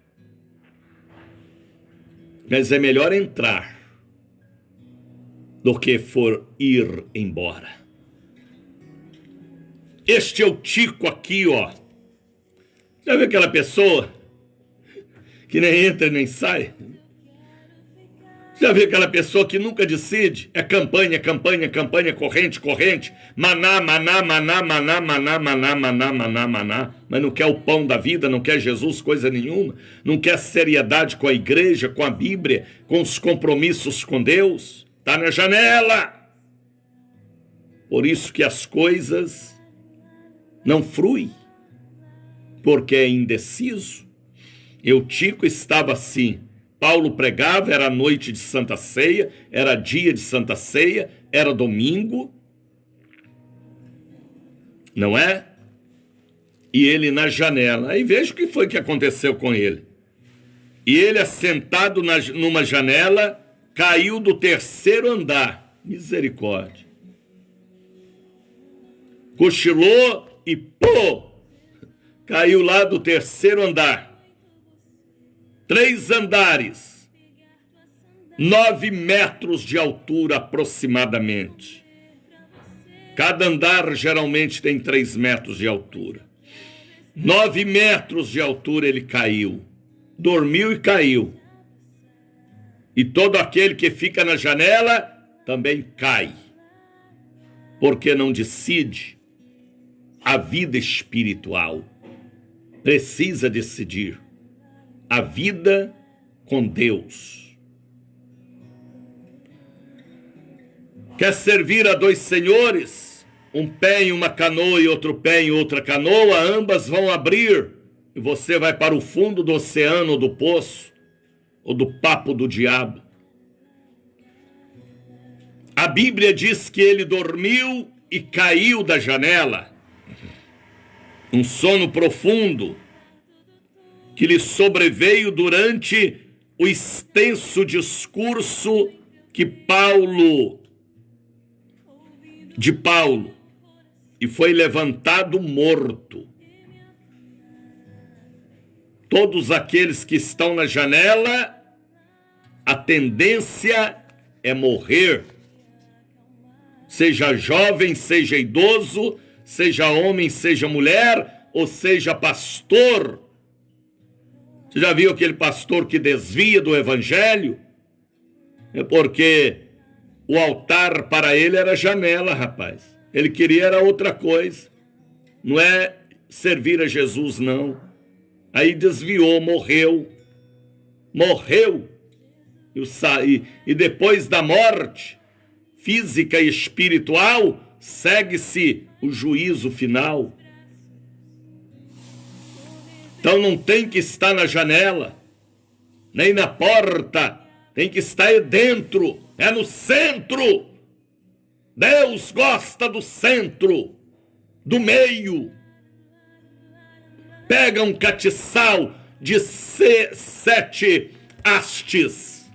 Mas é melhor entrar do que for ir embora. Este Eutico aqui, ó. Já viu aquela pessoa que nem entra nem sai? Já viu aquela pessoa que nunca decide? É campanha, campanha, campanha, corrente, corrente. Maná, maná, maná, maná, maná, maná, maná, maná, maná. Mas não quer o pão da vida, não quer Jesus, coisa nenhuma. Não quer seriedade com a igreja, com a Bíblia, com os compromissos com Deus. Está na janela. Por isso que as coisas não fluem. Porque é indeciso. Eutico estava assim. Paulo pregava, era noite de Santa Ceia, era dia de Santa Ceia, era domingo, não é? E ele na janela. Aí veja o que foi que aconteceu com ele. E ele, assentado numa janela, caiu do 3º andar. Misericórdia. Cochilou e pô! Caiu lá do 3º andar. 3 andares. 9 metros de altura aproximadamente. Cada andar geralmente tem 3 metros de altura. 9 metros de altura ele caiu. Dormiu e caiu. E todo aquele que fica na janela também cai. Porque não decide. A vida espiritual precisa decidir. A vida com Deus. Quer servir a 2 senhores? Um pé em uma canoa e outro pé em outra canoa, ambas vão abrir e você vai para o fundo do oceano ou do poço ou do papo do diabo. A Bíblia diz que ele dormiu e caiu da janela. Um sono profundo que lhe sobreveio durante o extenso discurso de Paulo, e foi levantado morto. Todos aqueles que estão na janela, a tendência é morrer. Seja jovem, seja idoso, seja homem, seja mulher, ou seja pastor. Você já viu aquele pastor que desvia do evangelho? É porque o altar para ele era janela, rapaz. Ele queria era outra coisa. Não é servir a Jesus, não. Aí desviou, morreu. Morreu. E depois da morte física e espiritual, segue-se o juízo final. Então não tem que estar na janela, nem na porta, tem que estar aí dentro, é no centro. Deus gosta do centro, do meio. Pega um catiçal de 7 hastes.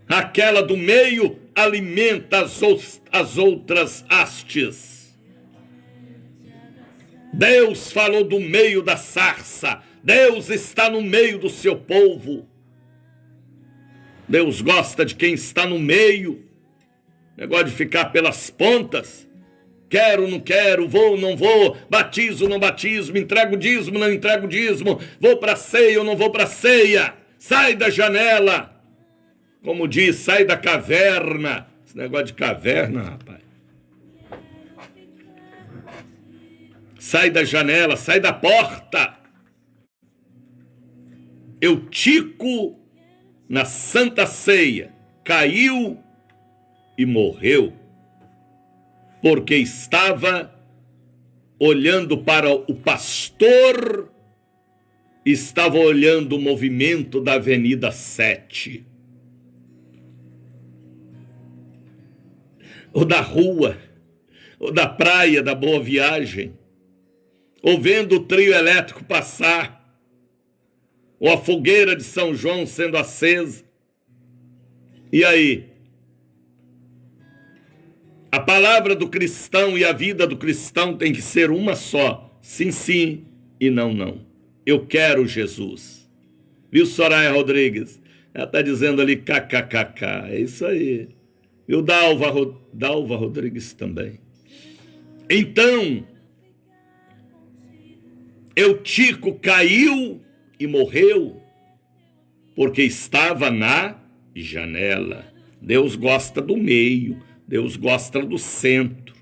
Aquela do meio alimenta as outras hastes. Deus falou do meio da sarça. Deus está no meio do seu povo. Deus gosta de quem está no meio. Negócio de ficar pelas pontas. Quero, não quero, vou, não vou, batizo, não batismo, entrego dízimo, não entrego dízimo, vou para ceia ou não vou para ceia. Sai da janela. Como diz, sai da caverna. Esse negócio de caverna, rapaz. Sai da janela, sai da porta. Eutico, na Santa Ceia, caiu e morreu, porque estava olhando para o pastor, estava olhando o movimento da Avenida 7. Ou da rua, ou da praia da Boa Viagem, ou vendo o trio elétrico passar, ou a fogueira de São João sendo acesa. E aí? A palavra do cristão e a vida do cristão tem que ser uma só. Sim, sim e não, não. Eu quero Jesus. Viu, Soraya Rodrigues? Ela está dizendo ali kkkk. É isso aí. E o Dalva Rodrigues também. Então, Eutico caiu e morreu porque estava na janela. Deus gosta do meio, Deus gosta do centro.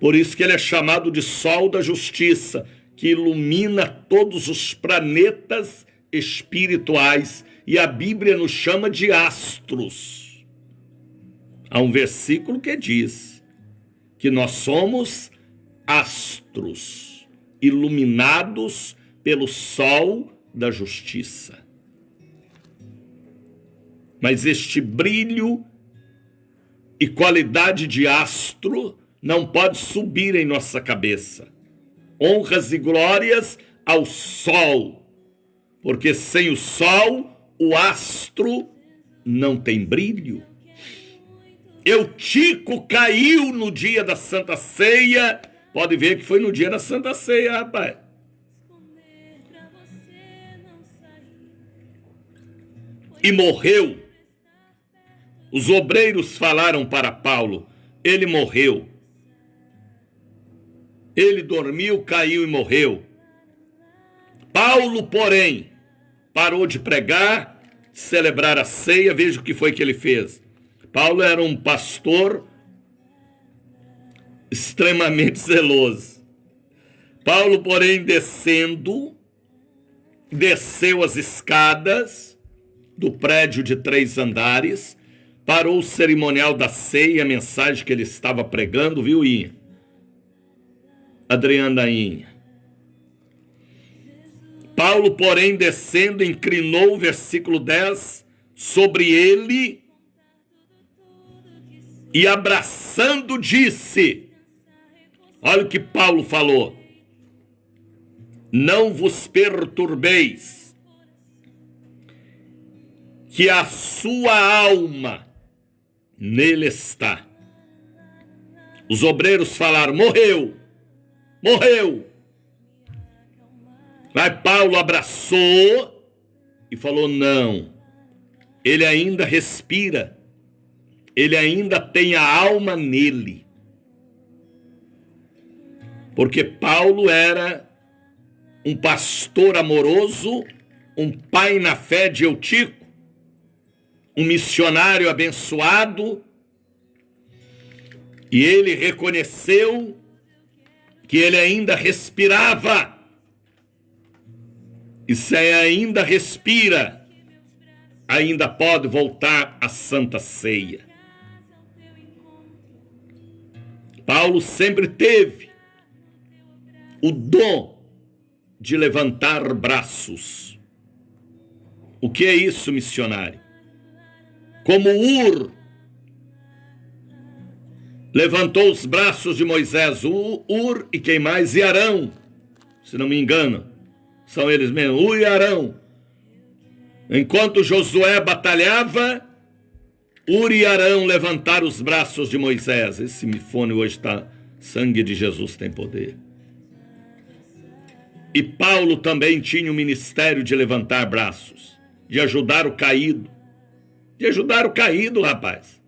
Por isso que ele é chamado de sol da justiça, que ilumina todos os planetas espirituais. E a Bíblia nos chama de astros. Há um versículo que diz que nós somos astros, iluminados pelo sol da justiça. Mas este brilho e qualidade de astro não pode subir em nossa cabeça. Honras e glórias ao sol, porque sem o sol, o astro não tem brilho. Eutico caiu no dia da Santa Ceia. Pode ver que foi no dia da Santa Ceia, rapaz. e morreu. Os obreiros falaram para Paulo, ele morreu. Ele dormiu, caiu e morreu. Paulo, porém, parou de pregar, celebrar a ceia. Veja o que foi que ele fez. Paulo era um pastor extremamente zeloso. Paulo, porém, desceu as escadas do prédio de 3 andares, parou o cerimonial da ceia, a mensagem que ele estava pregando, viu, Inha? Adriana Inha. Paulo, porém, descendo, inclinou, versículo 10, sobre ele e abraçando disse, olha o que Paulo falou, não vos perturbeis, que a sua alma nele está. Os obreiros falaram, morreu. Mas Paulo abraçou e falou, não, ele ainda respira, ele ainda tem a alma nele. Porque Paulo era um pastor amoroso, um pai na fé de Eutico, um missionário abençoado, e ele reconheceu que ele ainda respirava. E se ainda respira, ainda pode voltar à Santa Ceia. Paulo sempre teve o dom de levantar braços. O que é isso, missionário? Como Ur levantou os braços de Moisés, Ur e quem mais? E Arão, se não me engano. São eles mesmos, Ur e Arão. Enquanto Josué batalhava, Ur e Arão levantaram os braços de Moisés. Esse microfone hoje está, sangue de Jesus tem poder. E Paulo também tinha o ministério de levantar braços, de ajudar o caído. De ajudar o caído, rapaz.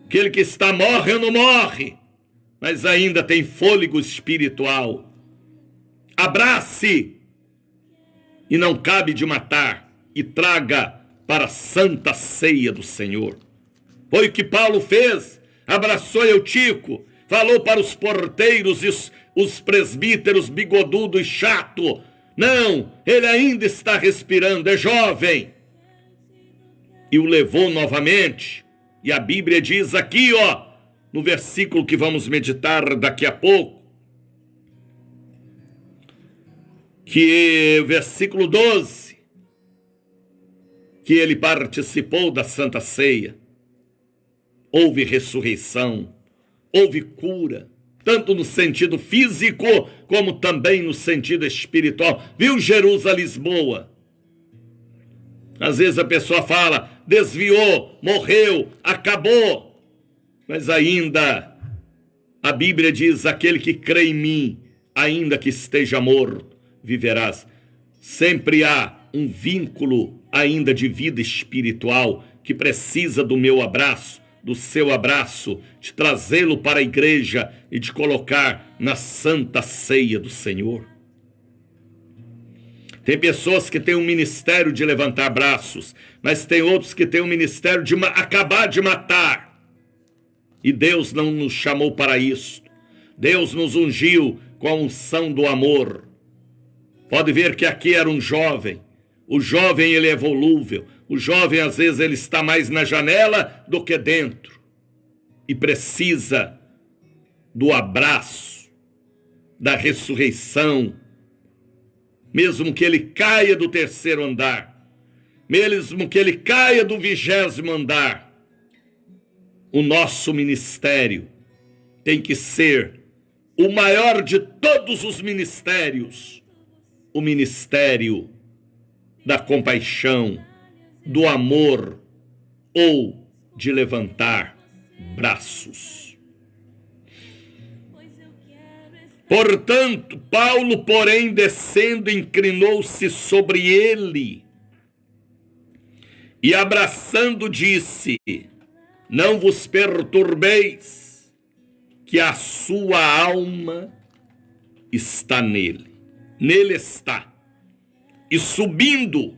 Aquele que está morre ou não morre, mas ainda tem fôlego espiritual. Abrace, e não cabe de matar, e traga para a santa ceia do Senhor. Foi o que Paulo fez, abraçou Eutico, falou para os porteiros e os presbíteros bigodudo e chato, não, ele ainda está respirando, é jovem. E o levou novamente, e a Bíblia diz aqui, no versículo que vamos meditar daqui a pouco, que versículo 12, que ele participou da Santa Ceia. Houve ressurreição, houve cura, tanto no sentido físico, como também no sentido espiritual. Viu Jerusalém, Lisboa? Às vezes a pessoa fala, desviou, morreu, acabou. Mas ainda, a Bíblia diz, aquele que crê em mim, ainda que esteja morto, viverás. Sempre há um vínculo ainda de vida espiritual que precisa do meu abraço, do seu abraço, de trazê-lo para a igreja e de colocar na santa ceia do Senhor. Tem pessoas que têm um ministério de levantar braços, mas tem outros que têm um ministério de acabar de matar. E Deus não nos chamou para isso. Deus nos ungiu com a unção do amor. Pode ver que aqui era um jovem. O jovem, ele é volúvel. O jovem, às vezes, ele está mais na janela do que dentro. E precisa do abraço, da ressurreição. Mesmo que ele caia do 3º andar. Mesmo que ele caia do 20º andar. O nosso ministério tem que ser o maior de todos os ministérios. O ministério da compaixão, do amor ou de levantar braços. Portanto, Paulo, porém, descendo, inclinou-se sobre ele E abraçando disse: não vos perturbeis, que a sua alma está nele. Nele está. E subindo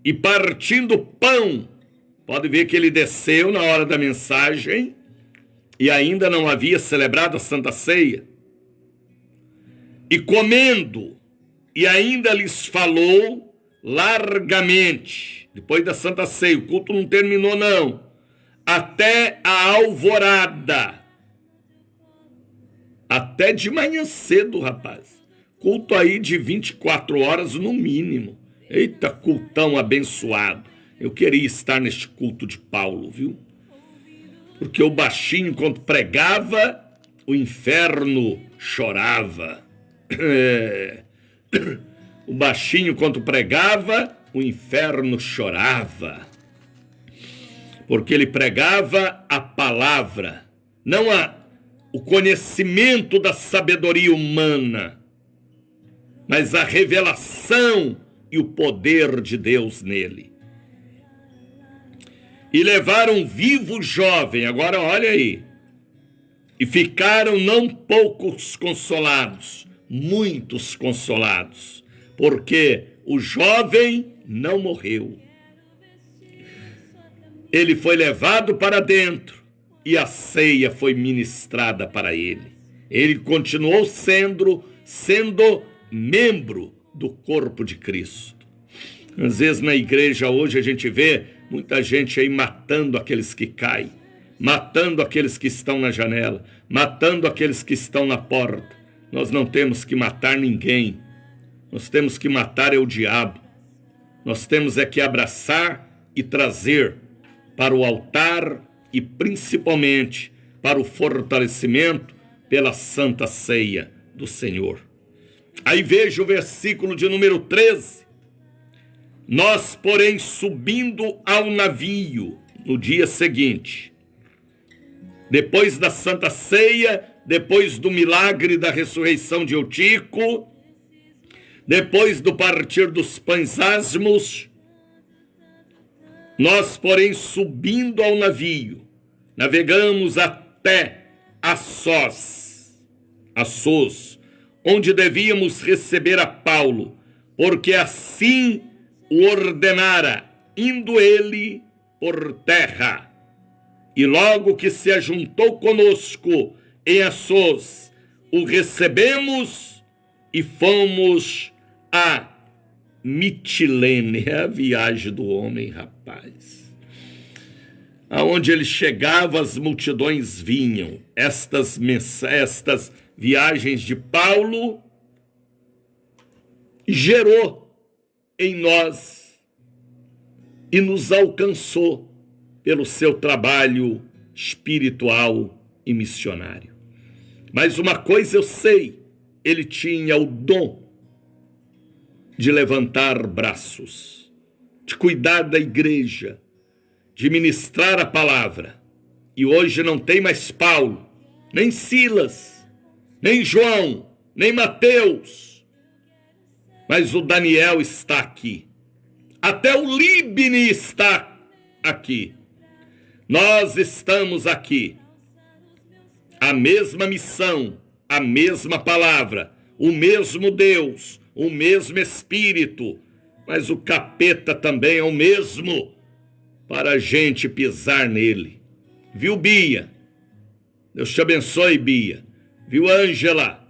e partindo pão, pode ver que ele desceu na hora da mensagem e ainda não havia celebrado a Santa Ceia. E comendo, e ainda lhes falou largamente, depois da Santa Ceia, o culto não terminou não, até a alvorada, até de manhã cedo, rapaz, culto aí de 24 horas no mínimo. Eita, cultão abençoado. Eu queria estar neste culto de Paulo, viu? Porque o baixinho, enquanto pregava, o inferno chorava. O baixinho, enquanto pregava, o inferno chorava. Porque ele pregava a palavra, não o conhecimento da sabedoria humana, mas a revelação e o poder de Deus nele. E levaram vivo o jovem, agora olha aí, e ficaram não poucos consolados, muitos consolados, porque o jovem não morreu. Ele foi levado para dentro e a ceia foi ministrada para ele. Ele continuou sendo membro do corpo de Cristo. Às vezes na igreja hoje a gente vê muita gente aí matando aqueles que caem, matando aqueles que estão na janela, matando aqueles que estão na porta. Nós não temos que matar ninguém. Nós temos que matar o diabo. Nós temos é que abraçar e trazer para o altar e principalmente para o fortalecimento pela Santa Ceia do Senhor. Aí veja o versículo de número 13. Nós, porém, subindo ao navio no dia seguinte, depois da Santa Ceia, depois do milagre da ressurreição de Eutico, depois do partir dos pães asmos, nós, porém, subindo ao navio, navegamos até Assós, onde devíamos receber a Paulo, porque assim o ordenara, indo ele por terra. E logo que se ajuntou conosco em Assós, o recebemos e fomos a Mitilene. É a viagem do homem, rapaz. Aonde ele chegava, as multidões vinham. Estas viagens de Paulo gerou em nós e nos alcançou pelo seu trabalho espiritual e missionário. Mas uma coisa eu sei, ele tinha o dom de levantar braços, de cuidar da igreja, de ministrar a palavra. E hoje não tem mais Paulo, nem Silas, nem João, nem Mateus, mas o Daniel está aqui. Até o Líbine está aqui. Nós estamos aqui. A mesma missão, a mesma palavra, o mesmo Deus, o mesmo Espírito, mas o capeta também é o mesmo, para a gente pisar nele. Viu, Bia? Deus te abençoe, Bia. Viu, Ângela?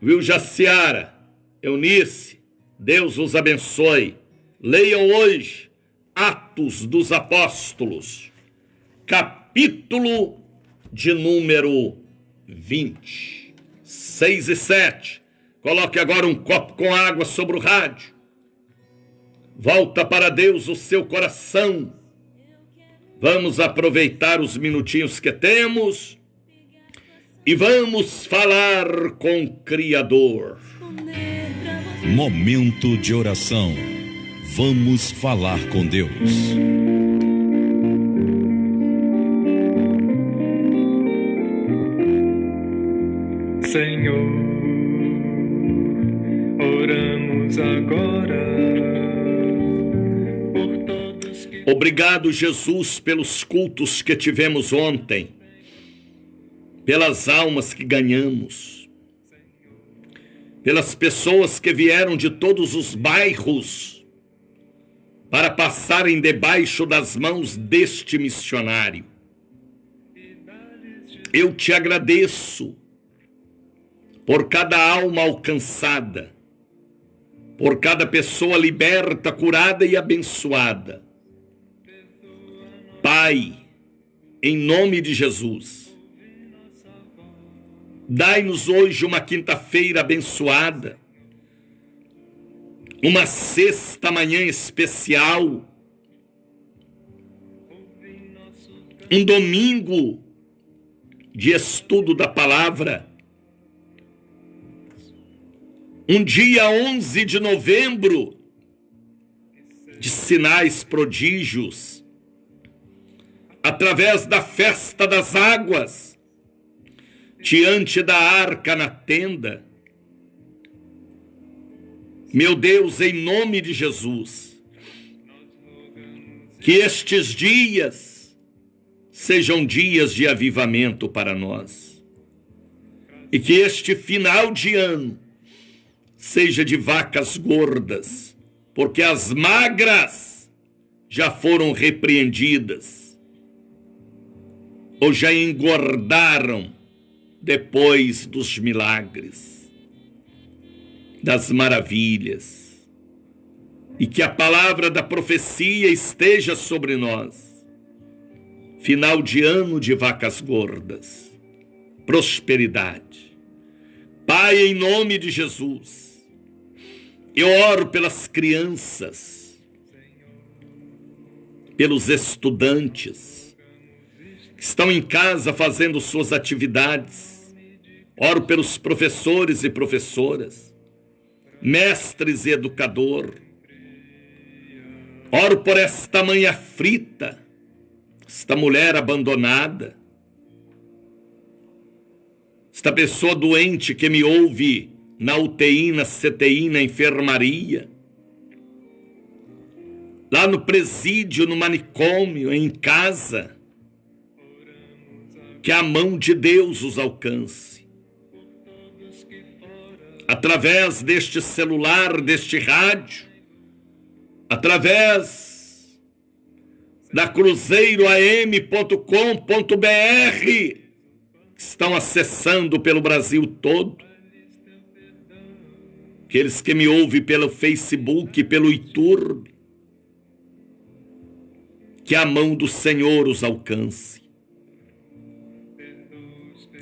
Viu, Jaciara? Eunice? Deus os abençoe. Leiam hoje Atos dos Apóstolos, capítulo de número 20, 6 e 7. Coloque agora um copo com água sobre o rádio. Volta para Deus o seu coração. Vamos aproveitar os minutinhos que temos e vamos falar com o Criador. Momento de oração. Vamos falar com Deus. Senhor, oramos agora por todos Obrigado, Jesus, pelos cultos que tivemos ontem, pelas almas que ganhamos, pelas pessoas que vieram de todos os bairros para passarem debaixo das mãos deste missionário. Eu te agradeço por cada alma alcançada, por cada pessoa liberta, curada e abençoada. Pai, em nome de Jesus, dai-nos hoje uma quinta-feira abençoada, uma sexta manhã especial, um domingo de estudo da palavra, um dia 11 de novembro de sinais, prodígios, através da festa das águas, diante da arca na tenda. Meu Deus, em nome de Jesus, que estes dias sejam dias de avivamento para nós, e que este final de ano seja de vacas gordas, porque as magras já foram repreendidas, ou já engordaram depois dos milagres, das maravilhas, e que a palavra da profecia esteja sobre nós. Final de ano de vacas gordas, prosperidade. Pai, em nome de Jesus, eu oro pelas crianças, pelos estudantes que estão em casa fazendo suas atividades. Oro pelos professores e professoras, mestres e educador. Oro por esta mãe aflita, esta mulher abandonada, esta pessoa doente que me ouve na UTI, na CTI, na enfermaria, lá no presídio, no manicômio, em casa. Que a mão de Deus os alcance. Através deste celular, deste rádio, através da cruzeiroam.com.br, que estão acessando pelo Brasil todo. Aqueles que me ouvem pelo Facebook, pelo YouTube, que a mão do Senhor os alcance.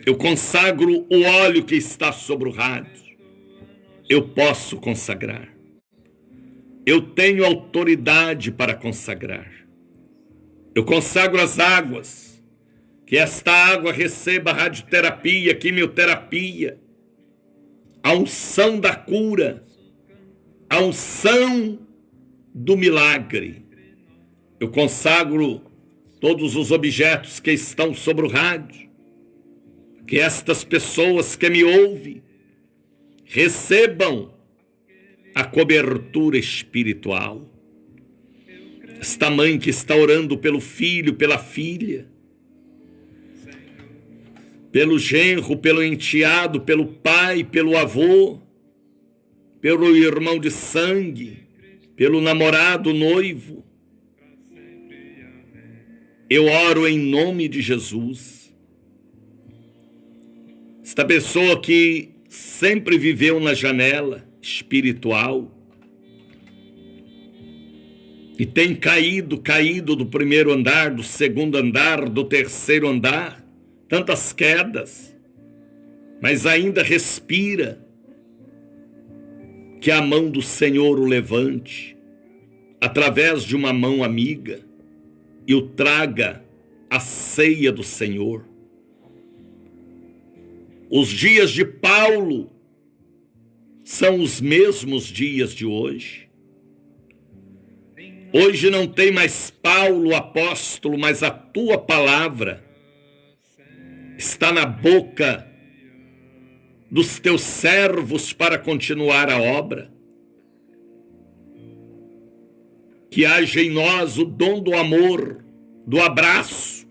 Eu consagro o óleo que está sobre o rádio. Eu posso consagrar. Eu tenho autoridade para consagrar. Eu consagro as águas. Que esta água receba radioterapia, quimioterapia, a unção da cura, a unção do milagre. Eu consagro todos os objetos que estão sobre o rádio. Que estas pessoas que me ouvem recebam a cobertura espiritual. Esta mãe que está orando pelo filho, pela filha, pelo genro, pelo enteado, pelo pai, pelo avô, pelo irmão de sangue, pelo namorado, noivo. Eu oro em nome de Jesus. Esta pessoa que sempre viveu na janela espiritual e tem caído do primeiro andar, do segundo andar, do terceiro andar, tantas quedas, mas ainda respira, que a mão do Senhor o levante, através de uma mão amiga, e o traga à ceia do Senhor. Os dias de Paulo são os mesmos dias de hoje. Hoje não tem mais Paulo, apóstolo, mas a tua palavra está na boca dos teus servos para continuar a obra. Que que haja em nós o dom do amor, do abraço,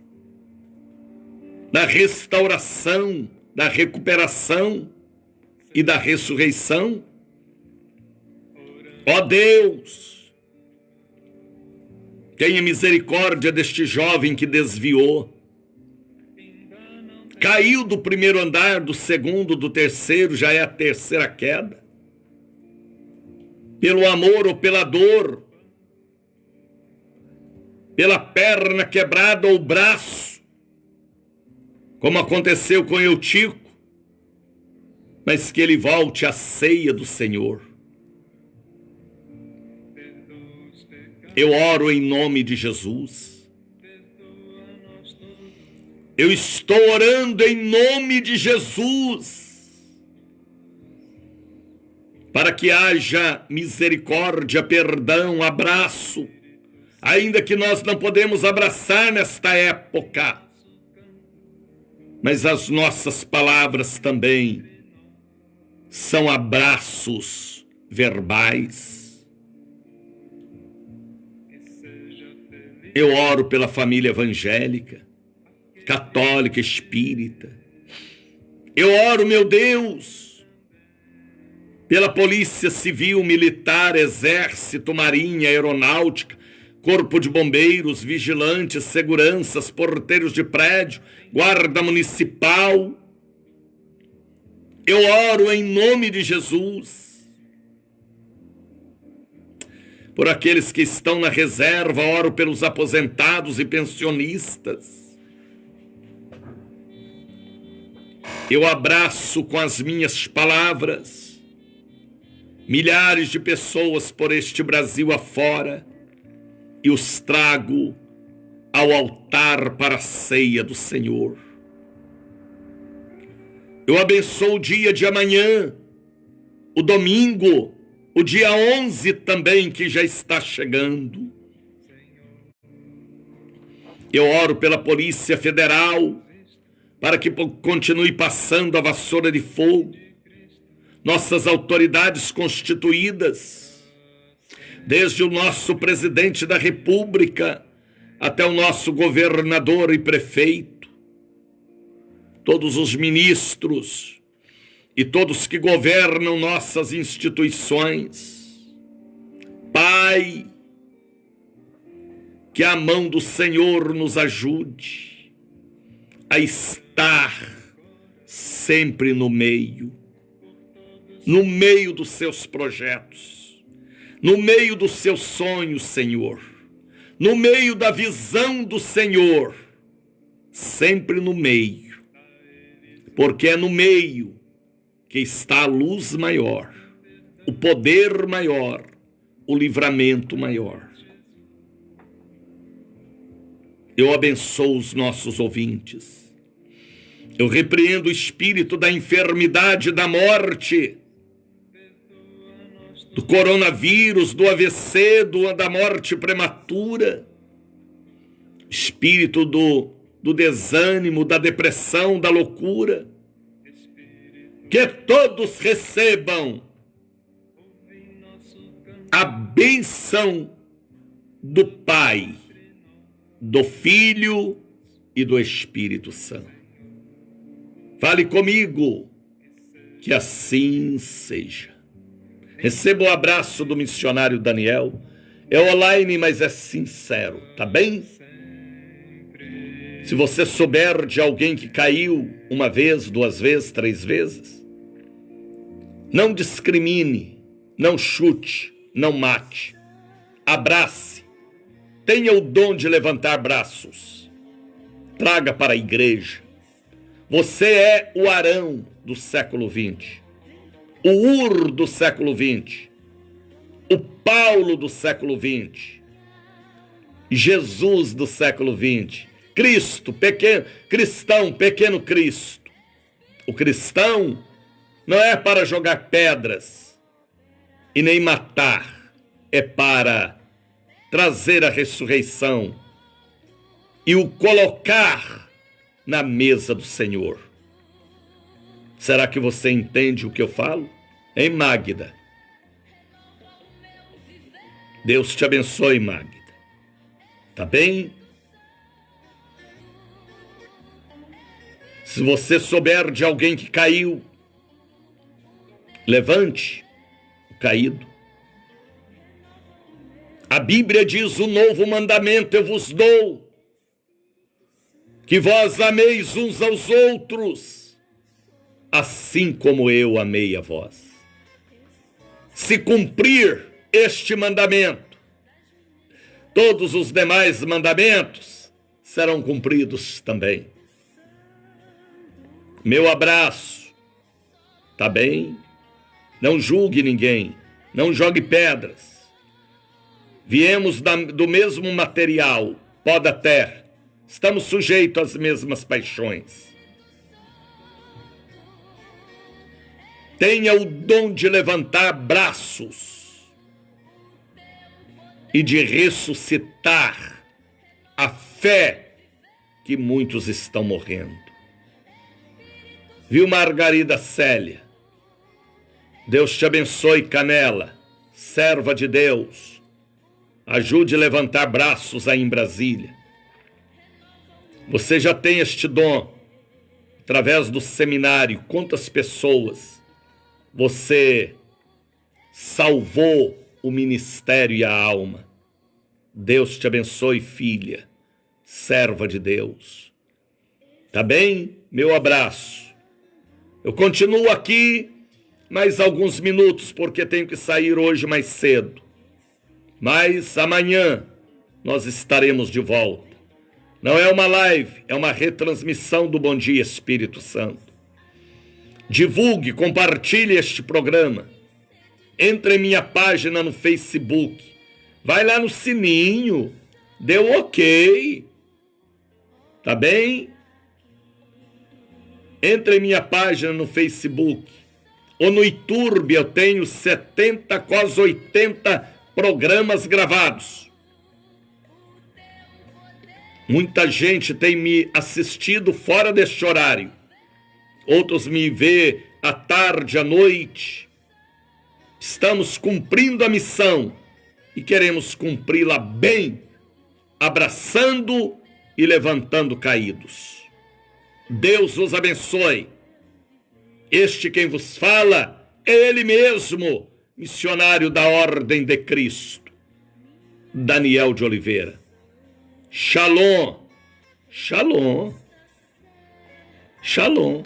da restauração, da recuperação e da ressurreição. Ó Deus, tenha misericórdia deste jovem que desviou, caiu do primeiro andar, do segundo, do terceiro, já é a terceira queda. Pelo amor ou pela dor, pela perna quebrada ou o braço, como aconteceu com Eutico, mas que ele volte à ceia do Senhor. Eu oro em nome de Jesus. Eu estou orando em nome de Jesus, para que haja misericórdia, perdão, abraço, ainda que nós não podemos abraçar nesta época, mas as nossas palavras também são abraços verbais. Eu oro pela família evangélica, católica, espírita. Eu oro, meu Deus, pela polícia civil, militar, exército, marinha, aeronáutica, corpo de bombeiros, vigilantes, seguranças, porteiros de prédio, guarda municipal. Eu oro em nome de Jesus por aqueles que estão na reserva, oro pelos aposentados e pensionistas. Eu abraço com as minhas palavras milhares de pessoas por este Brasil afora e os trago ao altar para a ceia do Senhor. Eu abençoo o dia de amanhã, o domingo, o dia 11 também, que já está chegando. Eu oro pela Polícia Federal, para que continue passando a vassoura de fogo. Nossas autoridades constituídas, desde o nosso presidente da República até o nosso governador e prefeito, todos os ministros e todos que governam nossas instituições. Pai, que a mão do Senhor nos ajude a estar sempre no meio dos seus projetos, no meio dos seus sonhos, Senhor, no meio da visão do Senhor, sempre no meio, porque é no meio que está a luz maior, o poder maior, o livramento maior. Eu abençoo os nossos ouvintes. Eu repreendo o espírito da enfermidade, da morte, do coronavírus, do AVC, da morte prematura, espírito do desânimo, da depressão, da loucura. Que todos recebam a bênção do Pai, do Filho e do Espírito Santo. Fale comigo, que assim seja. Receba o abraço do missionário Daniel. É online, mas é sincero, tá bem? Se você souber de alguém que caiu uma vez, duas vezes, três vezes, não discrimine, não chute, não mate. Abrace. Tenha o dom de levantar braços. Traga para a igreja. Você é o Arão do século XX, o Ur do século XX, o Paulo do século XX, Jesus do século XX, Cristo, cristão, pequeno Cristo. O cristão não é para jogar pedras e nem matar, é para trazer a ressurreição e o colocar na mesa do Senhor. Será que você entende o que eu falo? Hein, Magda? Deus te abençoe, Magda. Tá bem? Se você souber de alguém que caiu, levante o caído. A Bíblia diz: o novo mandamento eu vos dou, que vós ameis uns aos outros, assim como eu amei a vós. Se cumprir este mandamento, todos os demais mandamentos serão cumpridos também. Meu abraço, tá bem? Não julgue ninguém, não jogue pedras. Viemos do mesmo material, pó da terra. Estamos sujeitos às mesmas paixões. Tenha o dom de levantar braços e de ressuscitar a fé que muitos estão morrendo. Viu, Margarida Célia? Deus te abençoe, Canela, serva de Deus. Ajude a levantar braços aí em Brasília. Você já tem este dom através do seminário. Quantas pessoas você salvou o ministério e a alma? Deus te abençoe, filha, serva de Deus. Tá bem? Meu abraço. Eu continuo aqui mais alguns minutos, porque tenho que sair hoje mais cedo. Mas amanhã nós estaremos de volta. Não é uma live, é uma retransmissão do Bom Dia Espírito Santo. Divulgue, compartilhe este programa. Entre em minha página no Facebook. Vai lá no sininho. Deu ok. Tá bem? Entre em minha página no Facebook. Ou no YouTube, eu tenho 70, quase 80 programas gravados. Muita gente tem me assistido fora deste horário. Outros me vê à tarde, à noite. Estamos cumprindo a missão e queremos cumpri-la bem, abraçando e levantando caídos. Deus os abençoe. Este quem vos fala é ele mesmo, missionário da Ordem de Cristo, Daniel de Oliveira. Shalom, shalom, shalom.